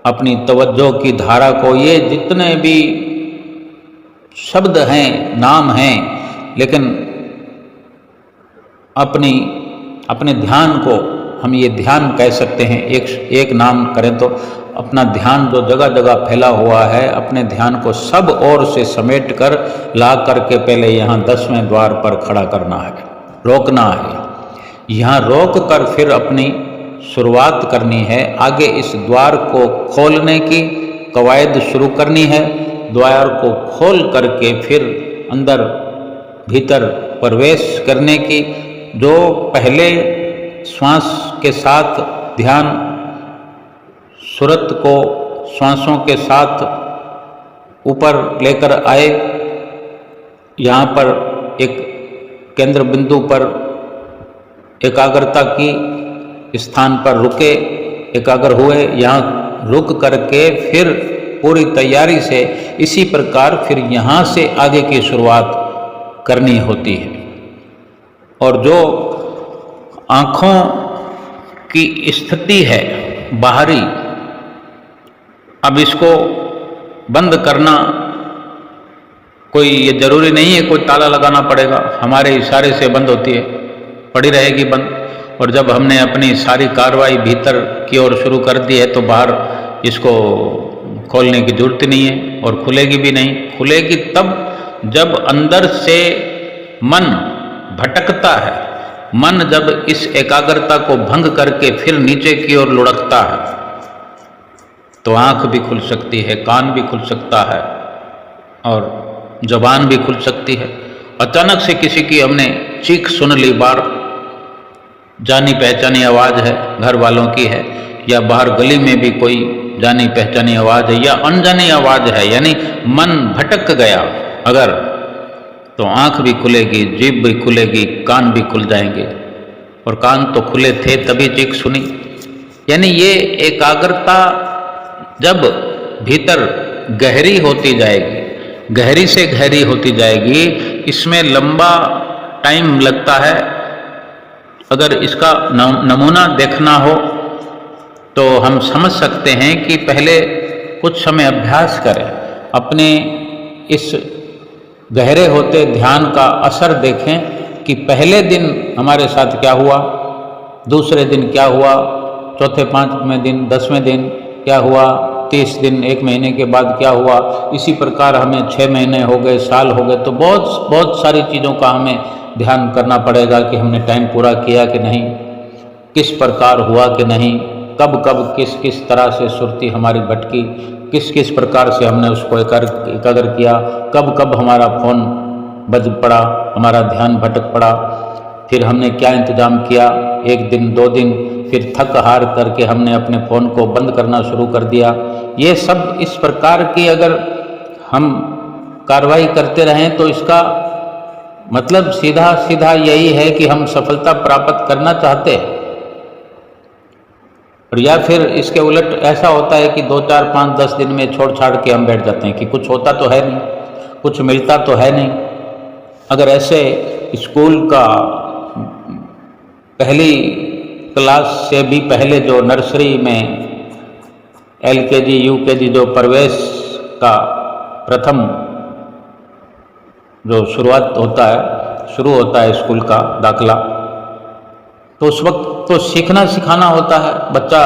अपनी तवज्जो की धारा को, ये जितने भी शब्द हैं, नाम हैं, लेकिन अपने ध्यान को हम ये ध्यान कह सकते हैं। एक नाम करें तो अपना ध्यान जो जगह जगह फैला हुआ है, अपने ध्यान को सब ओर से समेट कर ला करके पहले यहाँ 10वें द्वार पर खड़ा करना है, रोकना है। यहाँ रोक कर फिर अपनी शुरुआत करनी है। आगे इस द्वार को खोलने की कवायद शुरू करनी है। द्वार को खोल करके फिर अंदर भीतर प्रवेश करने की, जो पहले श्वास के साथ ध्यान सूरत को श्वासों के साथ ऊपर लेकर आए, यहाँ पर एक केंद्र बिंदु पर एकाग्रता की स्थान पर रुके, एकाग्र हुए, यहाँ रुक करके फिर पूरी तैयारी से इसी प्रकार फिर यहाँ से आगे की शुरुआत करनी होती है। और जो आँखों की स्थिति है बाहरी, अब इसको बंद करना कोई ये ज़रूरी नहीं है कोई ताला लगाना पड़ेगा, हमारे इशारे से बंद होती है, पड़ी रहेगी बंद। और जब हमने अपनी सारी कार्रवाई भीतर की ओर शुरू कर दी है तो बाहर इसको खोलने की जरूरत ही नहीं है और खुलेगी भी नहीं। खुलेगी तब जब अंदर से मन भटकता है, मन जब इस एकाग्रता को भंग करके फिर नीचे की ओर लुढ़कता है तो आँख भी खुल सकती है, कान भी खुल सकता है और ज़बान भी खुल सकती है। अचानक से किसी की हमने चीख सुन ली, बाहर जानी पहचानी आवाज़ है, घर वालों की है, या बाहर गली में भी कोई जानी पहचानी आवाज़ है या अनजानी आवाज़ है, यानी मन भटक गया अगर, तो आँख भी खुलेगी, जीभ भी खुलेगी, कान भी खुल जाएंगे। और कान तो खुले थे तभी चीख सुनी। यानी ये एकाग्रता जब भीतर गहरी होती जाएगी, गहरी से गहरी होती जाएगी, इसमें लंबा टाइम लगता है। अगर इसका नमूना देखना हो तो हम समझ सकते हैं कि पहले कुछ समय अभ्यास करें, अपने इस गहरे होते ध्यान का असर देखें कि पहले दिन हमारे साथ क्या हुआ, दूसरे दिन क्या हुआ, चौथे 5वें दिन 10वें दिन क्या हुआ, 30 दिन 1 महीने के बाद क्या हुआ, इसी प्रकार हमें 6 महीने हो गए, साल हो गए, तो बहुत बहुत सारी चीज़ों का हमें ध्यान करना पड़ेगा कि हमने टाइम पूरा किया कि नहीं, किस प्रकार हुआ कि नहीं, कब कब किस किस तरह से सुरती हमारी भटकी, किस किस प्रकार से हमने उसको एकाग्र किया, कब कब हमारा फ़ोन बज पड़ा, हमारा ध्यान भटक पड़ा, फिर हमने क्या इंतज़ाम किया, 1 दिन 2 दिन, फिर थक हार करके हमने अपने फ़ोन को बंद करना शुरू कर दिया। ये सब इस प्रकार की अगर हम कार्रवाई करते रहें तो इसका मतलब सीधा सीधा यही है कि हम सफलता प्राप्त करना चाहते हैं। और या फिर इसके उलट ऐसा होता है कि 2, 4, 5, 10 दिन में छोड़ छाड़ के हम बैठ जाते हैं कि कुछ होता तो है नहीं, कुछ मिलता तो है नहीं। अगर ऐसे स्कूल का पहली क्लास से भी पहले जो नर्सरी में LKG UKG जो प्रवेश का प्रथम जो शुरुआत होता है, शुरू होता है स्कूल का दाखला, तो उस वक्त तो सीखना सिखाना होता है। बच्चा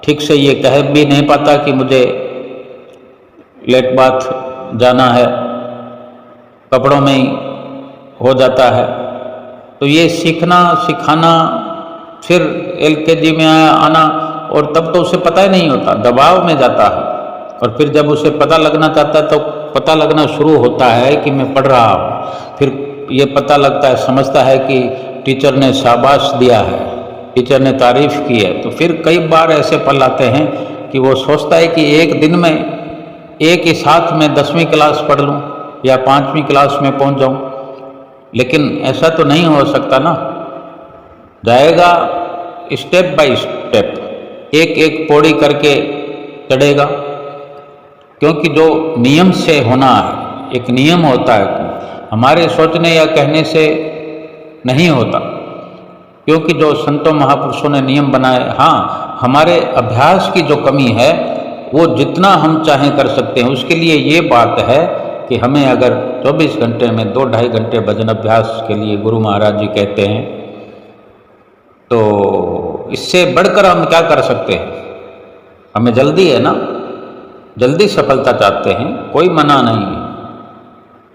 ठीक से ये कह भी नहीं पाता कि मुझे लेट बाथ जाना है, कपड़ों में ही हो जाता है। तो ये सीखना सिखाना, फिर LKG में आना, और तब तो उसे पता ही नहीं होता, दबाव में जाता है। और फिर जब उसे पता लगना चाहता है तो पता लगना शुरू होता है कि मैं पढ़ रहा हूँ, फिर ये पता लगता है, समझता है कि टीचर ने शाबाश दिया है, टीचर ने तारीफ की है। तो फिर कई बार ऐसे पल आते हैं कि वो सोचता है कि एक दिन में एक ही साथ में 10वीं क्लास पढ़ लूँ या 5वीं क्लास में पहुँच जाऊँ, लेकिन ऐसा तो नहीं हो सकता ना। जाएगा स्टेप बाय स्टेप, एक एक पौड़ी करके चढ़ेगा, क्योंकि जो नियम से होना है, एक नियम होता है, हमारे सोचने या कहने से नहीं होता, क्योंकि जो संतों महापुरुषों ने नियम बनाए, हाँ हमारे अभ्यास की जो कमी है वो जितना हम चाहें कर सकते हैं। उसके लिए ये बात है कि हमें अगर 24 घंटे में 2-2.5 घंटे भजन अभ्यास के लिए गुरु महाराज जी कहते हैं, तो इससे बढ़कर हम क्या कर सकते हैं। हमें जल्दी है ना, जल्दी सफलता चाहते हैं, कोई मना नहीं है,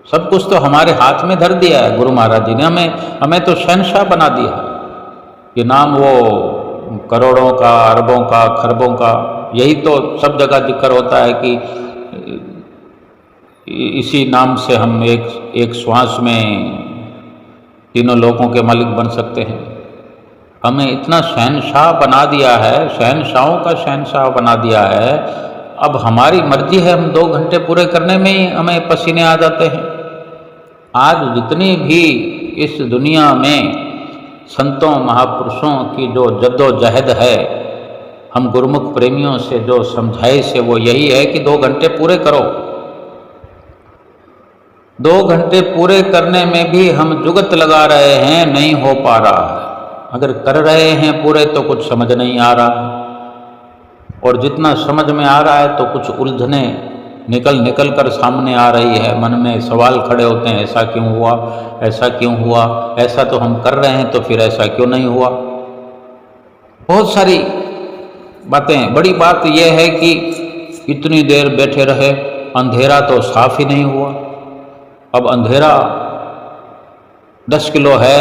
सब कुछ तो हमारे हाथ में धर दिया है गुरु महाराज जी ने। हमें तो शहंशाह बना दिया। ये नाम वो करोड़ों का, अरबों का, खरबों का, यही तो सब जगह जिक्र होता है कि इसी नाम से हम एक श्वास में तीनों लोगों के मालिक बन सकते हैं। हमें इतना शहंशाह बना दिया है, शहंशाहों का शहंशाह बना दिया है। अब हमारी मर्जी है, हम 2 घंटे पूरे करने में ही हमें पसीने आ जाते हैं। आज जितनी भी इस दुनिया में संतों महापुरुषों की जो जद्दोजहद है, हम गुरुमुख प्रेमियों से जो समझाइश है वो यही है कि 2 घंटे पूरे करो। 2 घंटे पूरे करने में भी हम जुगत लगा रहे हैं, नहीं हो पा रहा है। अगर कर रहे हैं पूरे तो कुछ समझ नहीं आ रहा, और जितना समझ में आ रहा है तो कुछ उलझने निकल कर सामने आ रही है। मन में सवाल खड़े होते हैं, ऐसा क्यों हुआ, ऐसा क्यों हुआ, ऐसा तो हम कर रहे हैं तो फिर ऐसा क्यों नहीं हुआ। बहुत सारी बातें। बड़ी बात यह है कि इतनी देर बैठे रहे, अंधेरा तो साफ ही नहीं हुआ। अब अंधेरा 10 किलो है,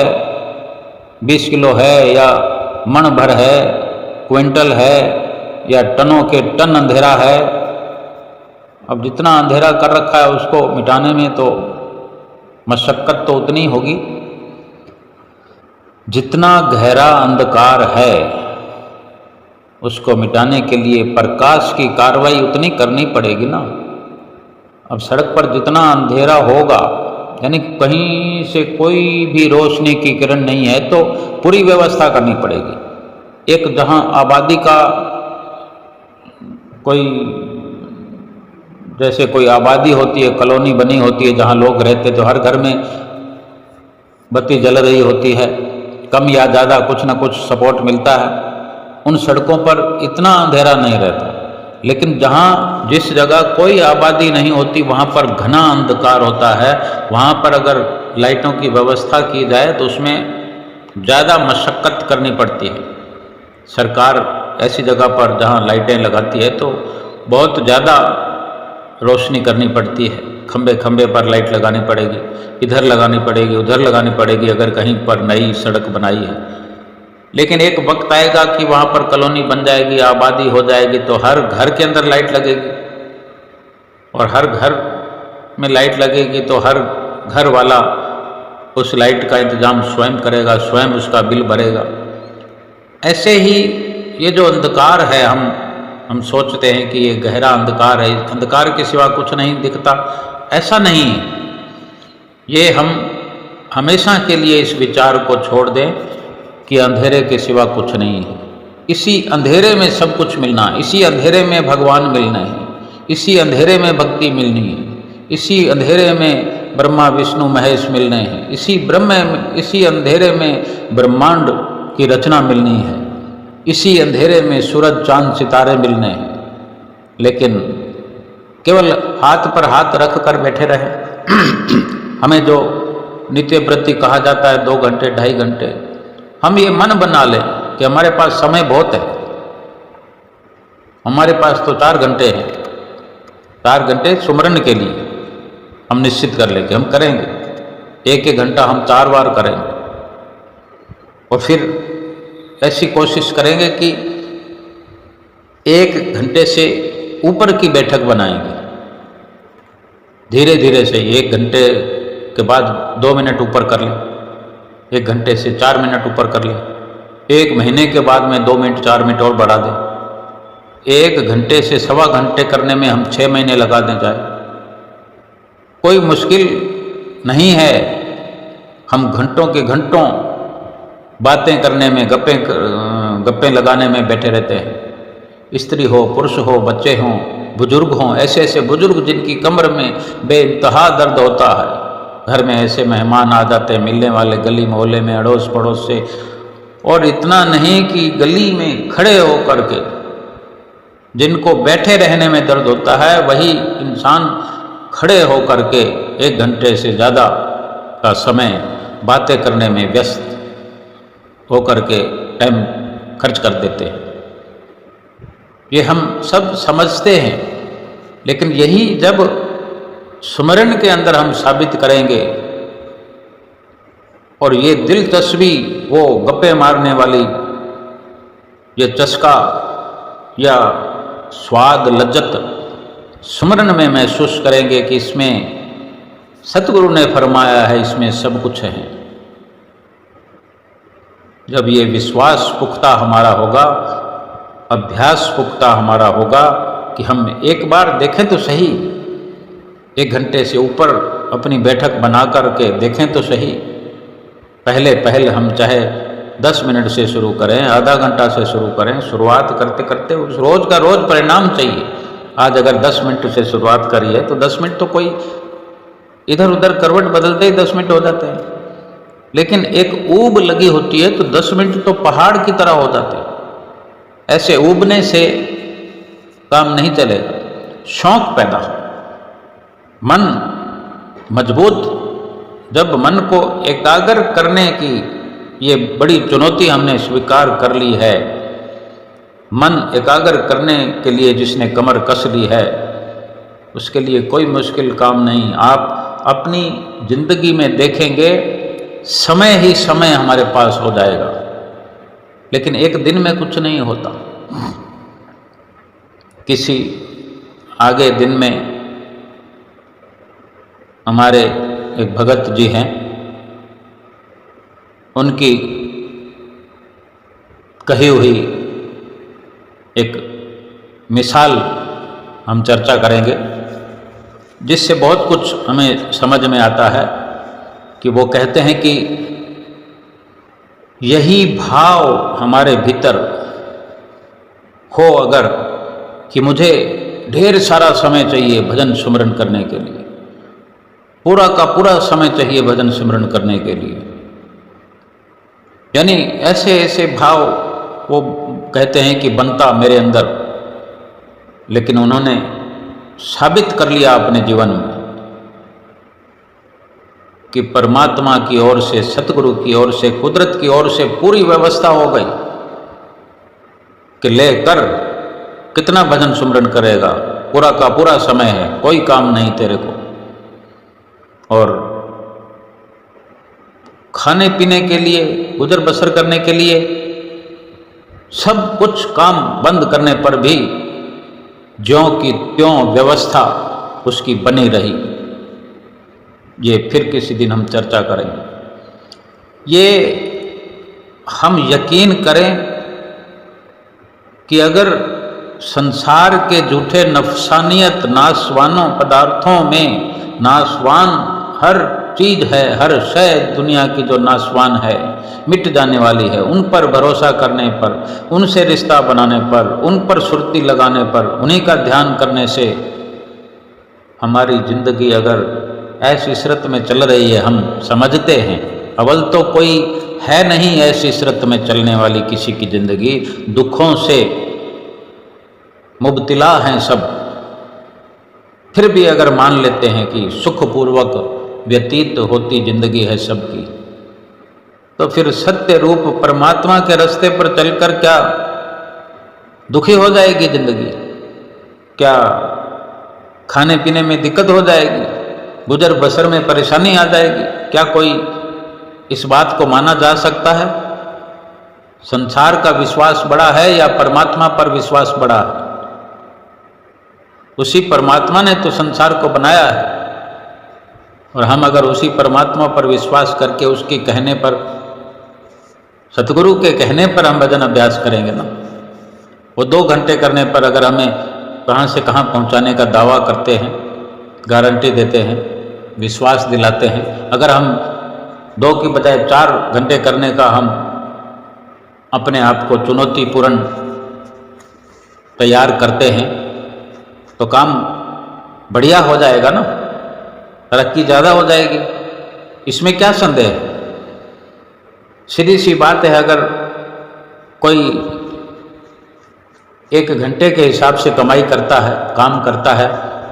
20 किलो है, या मन भर है, क्विंटल है, या टनों के टन अंधेरा है। अब जितना अंधेरा कर रखा है उसको मिटाने में तो मशक्कत तो उतनी होगी। जितना गहरा अंधकार है उसको मिटाने के लिए प्रकाश की कार्रवाई उतनी करनी पड़ेगी ना। अब सड़क पर जितना अंधेरा होगा, यानी कहीं से कोई भी रोशनी की किरण नहीं है, तो पूरी व्यवस्था करनी पड़ेगी। एक जहां आबादी का कोई, जैसे कोई आबादी होती है, कॉलोनी बनी होती है जहाँ लोग रहते, तो हर घर में बत्ती जल रही होती है, कम या ज़्यादा कुछ ना कुछ सपोर्ट मिलता है। उन सड़कों पर इतना अंधेरा नहीं रहता, लेकिन जहाँ जिस जगह कोई आबादी नहीं होती वहाँ पर घना अंधकार होता है। वहाँ पर अगर लाइटों की व्यवस्था की जाए तो उसमें ज़्यादा मशक्क़त करनी पड़ती है। सरकार ऐसी जगह पर जहाँ लाइटें लगाती है तो बहुत ज़्यादा रोशनी करनी पड़ती है, खंबे खंबे पर लाइट लगानी पड़ेगी, इधर लगानी पड़ेगी, उधर लगानी पड़ेगी अगर कहीं पर नई सड़क बनाई है। लेकिन एक वक्त आएगा कि वहाँ पर कॉलोनी बन जाएगी, आबादी हो जाएगी, तो हर घर के अंदर लाइट लगेगी, और हर घर में लाइट लगेगी तो हर घर वाला उस लाइट का इंतज़ाम स्वयं करेगा, स्वयं उसका बिल भरेगा। ऐसे ही ये जो अंधकार है, हम सोचते हैं कि ये गहरा अंधकार है, अंधकार के सिवा कुछ नहीं दिखता, ऐसा नहीं है। ये हम हमेशा के लिए इस विचार को छोड़ दें कि अंधेरे के सिवा कुछ नहीं है। इसी अंधेरे में सब कुछ मिलना, इसी अंधेरे में भगवान मिलना है, इसी अंधेरे में भक्ति मिलनी है, इसी अंधेरे में ब्रह्मा विष्णु महेश मिलने हैं, इसी अंधेरे में ब्रह्मांड की रचना मिलनी है, इसी अंधेरे में सूरज चांद सितारे मिलने हैं। लेकिन केवल हाथ पर हाथ रख कर बैठे रहे। हमें जो नित्य प्रति कहा जाता है 2 घंटे 2.5 घंटे, हम ये मन बना लें कि हमारे पास समय बहुत है, हमारे पास तो 4 घंटे हैं, 4 घंटे सुमरन के लिए हम निश्चित कर लें कि हम करेंगे, 1-1 घंटा हम 4 बार करेंगे, और फिर ऐसी कोशिश करेंगे कि 1 घंटे से ऊपर की बैठक बनाएंगे। धीरे धीरे से 1 घंटे के बाद 2 मिनट ऊपर कर लें, 1 घंटे से 4 मिनट ऊपर कर लें, 1 महीने के बाद में 2 मिनट 4 मिनट और बढ़ा दें, 1 घंटे से 1.25 घंटे करने में हम 6 महीने लगा दें जाए। कोई मुश्किल नहीं है। हम घंटों के घंटों बातें करने में, गप्पे लगाने में बैठे रहते हैं। स्त्री हो, पुरुष हो, बच्चे हों, बुजुर्ग हों, ऐसे ऐसे बुजुर्ग जिनकी कमर में बेइंतहा दर्द होता है, घर में ऐसे मेहमान आ जाते हैं मिलने वाले, गली मोहल्ले में, अड़ोस पड़ोस से, और इतना नहीं कि गली में खड़े होकर के जिनको बैठे रहने में दर्द होता है, वही इंसान खड़े होकर के 1 घंटे से ज़्यादा का समय बातें करने में व्यस्त होकर के टाइम खर्च कर देते हैं। ये हम सब समझते हैं, लेकिन यही जब सुमरन के अंदर हम साबित करेंगे, और ये दिलचस्पी, वो गप्पे मारने वाली ये चस्का या स्वाद लज्जत सुमरन में महसूस करेंगे कि इसमें सतगुरु ने फरमाया है, इसमें सब कुछ है। जब ये विश्वास पुख्ता हमारा होगा, अभ्यास पुख्ता हमारा होगा कि हम एक बार देखें तो सही, 1 घंटे से ऊपर अपनी बैठक बना करके देखें तो सही। पहले हम चाहे 10 मिनट से शुरू करें, आधा घंटा से शुरू करें, शुरुआत करते करते उस रोज़ का रोज़ परिणाम चाहिए। आज अगर 10 मिनट से शुरुआत करी है तो 10 मिनट तो कोई इधर उधर करवट बदलते ही 10 मिनट हो जाते हैं, लेकिन एक ऊब लगी होती है तो 10 मिनट तो पहाड़ की तरह हो जाते हैं। ऐसे ऊबने से काम नहीं चलेगा। शौक पैदा हो, मन मजबूत, जब मन को एकाग्र करने की ये बड़ी चुनौती हमने स्वीकार कर ली है, मन एकाग्र करने के लिए जिसने कमर कस ली है, उसके लिए कोई मुश्किल काम नहीं। आप अपनी जिंदगी में देखेंगे समय ही समय हमारे पास हो जाएगा, लेकिन एक दिन में कुछ नहीं होता। किसी आगे दिन में हमारे एक भगत जी हैं, उनकी कही हुई एक मिसाल हम चर्चा करेंगे, जिससे बहुत कुछ हमें समझ में आता है। कि वो कहते हैं कि यही भाव हमारे भीतर हो अगर, कि मुझे ढेर सारा समय चाहिए भजन सुमरन करने के लिए, पूरा का पूरा समय चाहिए भजन सुमरन करने के लिए, यानी ऐसे ऐसे भाव वो कहते हैं कि बनता मेरे अंदर। लेकिन उन्होंने साबित कर लिया अपने जीवन में कि परमात्मा की ओर से, सतगुरु की ओर से, कुदरत की ओर से पूरी व्यवस्था हो गई। कि ले कर, कितना भजन सुमरन करेगा, पूरा का पूरा समय है, कोई काम नहीं तेरे को। और खाने पीने के लिए, गुजर बसर करने के लिए सब कुछ काम बंद करने पर भी ज्यों की त्यों व्यवस्था उसकी बनी रही। ये फिर किसी दिन हम चर्चा करेंगे। ये हम यकीन करें कि अगर संसार के झूठे नफसानियत नासवानों पदार्थों में नासवान हर चीज है, हर शय दुनिया की जो नासवान है, मिट जाने वाली है, उन पर भरोसा करने पर, उनसे रिश्ता बनाने पर, उन पर सुरती लगाने पर, उन्हीं का ध्यान करने से हमारी जिंदगी अगर ऐसी इशरत में चल रही है, हम समझते हैं। अव्वल तो कोई है नहीं ऐसी इशरत में चलने वाली किसी की जिंदगी, दुखों से मुब्तिला हैं सब। फिर भी अगर मान लेते हैं कि सुखपूर्वक व्यतीत होती जिंदगी है सबकी, तो फिर सत्य रूप परमात्मा के रास्ते पर चलकर क्या दुखी हो जाएगी जिंदगी? क्या खाने पीने में दिक्कत हो जाएगी? गुजर बसर में परेशानी आ जाएगी? क्या कोई इस बात को माना जा सकता है? संसार का विश्वास बड़ा है या परमात्मा पर विश्वास बड़ा है? उसी परमात्मा ने तो संसार को बनाया है, और हम अगर उसी परमात्मा पर विश्वास करके उसके कहने पर, सतगुरु के कहने पर हम भजन अभ्यास करेंगे ना, वो 2 घंटे करने पर अगर हमें कहाँ से कहाँ पहुँचाने का दावा करते हैं, गारंटी देते हैं, विश्वास दिलाते हैं, अगर हम 2 की बजाय 4 घंटे करने का हम अपने आप को चुनौतीपूर्ण तैयार करते हैं, तो काम बढ़िया हो जाएगा ना, तरक्की ज़्यादा हो जाएगी। इसमें क्या संदेह है? सीधी सी बात है, अगर कोई 1 घंटे के हिसाब से कमाई करता है, काम करता है,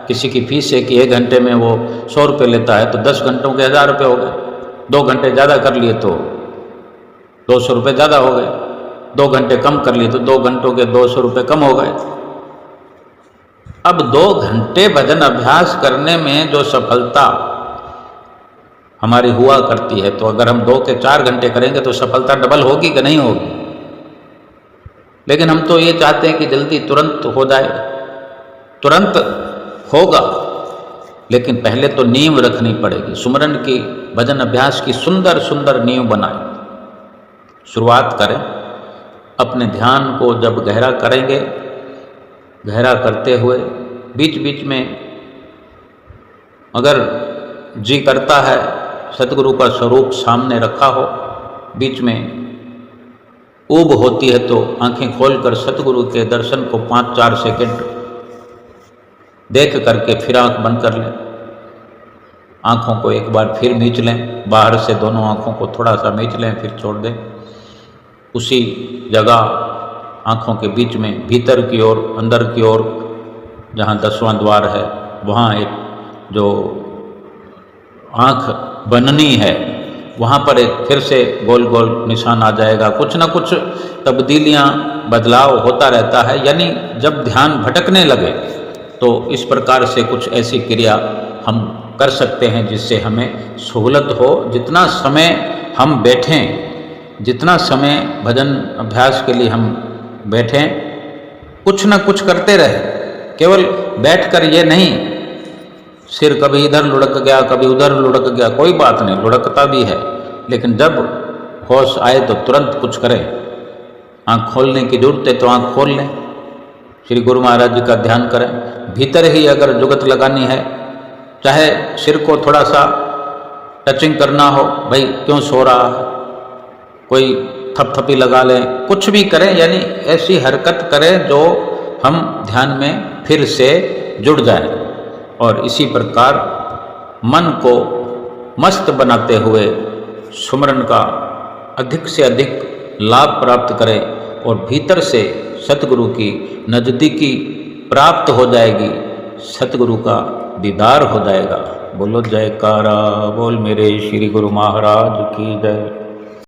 किसी की फीस है कि 1 घंटे में वो 100 रुपये लेता है, तो 10 घंटों के 1000 रुपये हो गए। 2 घंटे ज़्यादा कर लिए तो 200 रुपये ज़्यादा हो गए। 2 घंटे कम कर लिए तो 2 घंटों के 200 रुपये कम हो गए। अब 2 घंटे भजन अभ्यास करने में जो सफलता हमारी हुआ करती है, तो अगर हम 2 के 4 घंटे करेंगे तो सफलता डबल होगी कि नहीं होगी? लेकिन हम तो ये चाहते हैं कि जल्दी तुरंत हो जाए। तुरंत होगा, लेकिन पहले तो नींव रखनी पड़ेगी। सुमरन की, भजन अभ्यास की सुंदर सुंदर नींव बनाएं। शुरुआत करें। अपने ध्यान को जब गहरा करेंगे, गहरा करते हुए बीच बीच में अगर जी करता है सतगुरु का स्वरूप सामने रखा हो, बीच में ऊब होती है तो आंखें खोलकर सतगुरु के दर्शन को 5-4 सेकंड देख करके फिर आंख बंद कर लें। आंखों को एक बार फिर मीच लें, बाहर से दोनों आंखों को थोड़ा सा मीच लें, फिर छोड़ दें। उसी जगह आँखों के बीच में भीतर की ओर, अंदर की ओर, जहाँ 10वां द्वार है, वहाँ एक जो आँख बननी है, वहाँ पर एक फिर से गोल गोल निशान आ जाएगा। कुछ ना कुछ तब्दीलियाँ, बदलाव होता रहता है। यानी जब ध्यान भटकने लगे तो इस प्रकार से कुछ ऐसी क्रिया हम कर सकते हैं जिससे हमें सहूलत हो। जितना समय हम बैठें, जितना समय भजन अभ्यास के लिए हम बैठें, कुछ ना कुछ करते रहे। केवल बैठकर ये नहीं, सिर कभी इधर लुढ़क गया, कभी उधर लुढ़क गया, कोई बात नहीं, लुढ़कता भी है, लेकिन जब होश आए तो तुरंत कुछ करें। आँख खोलने की जरूरत है तो आँख खोल लें, श्री गुरु महाराज जी का ध्यान करें। भीतर ही अगर जुगत लगानी है, चाहे सिर को थोड़ा सा टचिंग करना हो, भाई क्यों सो रहा है, कोई थपथपी लगा लें, कुछ भी करें, यानी ऐसी हरकत करें जो हम ध्यान में फिर से जुड़ जाएं। और इसी प्रकार मन को मस्त बनाते हुए सुमरन का अधिक से अधिक लाभ प्राप्त करें, और भीतर से सतगुरु की नज़दीकी प्राप्त हो जाएगी, सतगुरु का दीदार हो जाएगा। बोलो जयकारा बोल मेरे श्री गुरु महाराज की जय।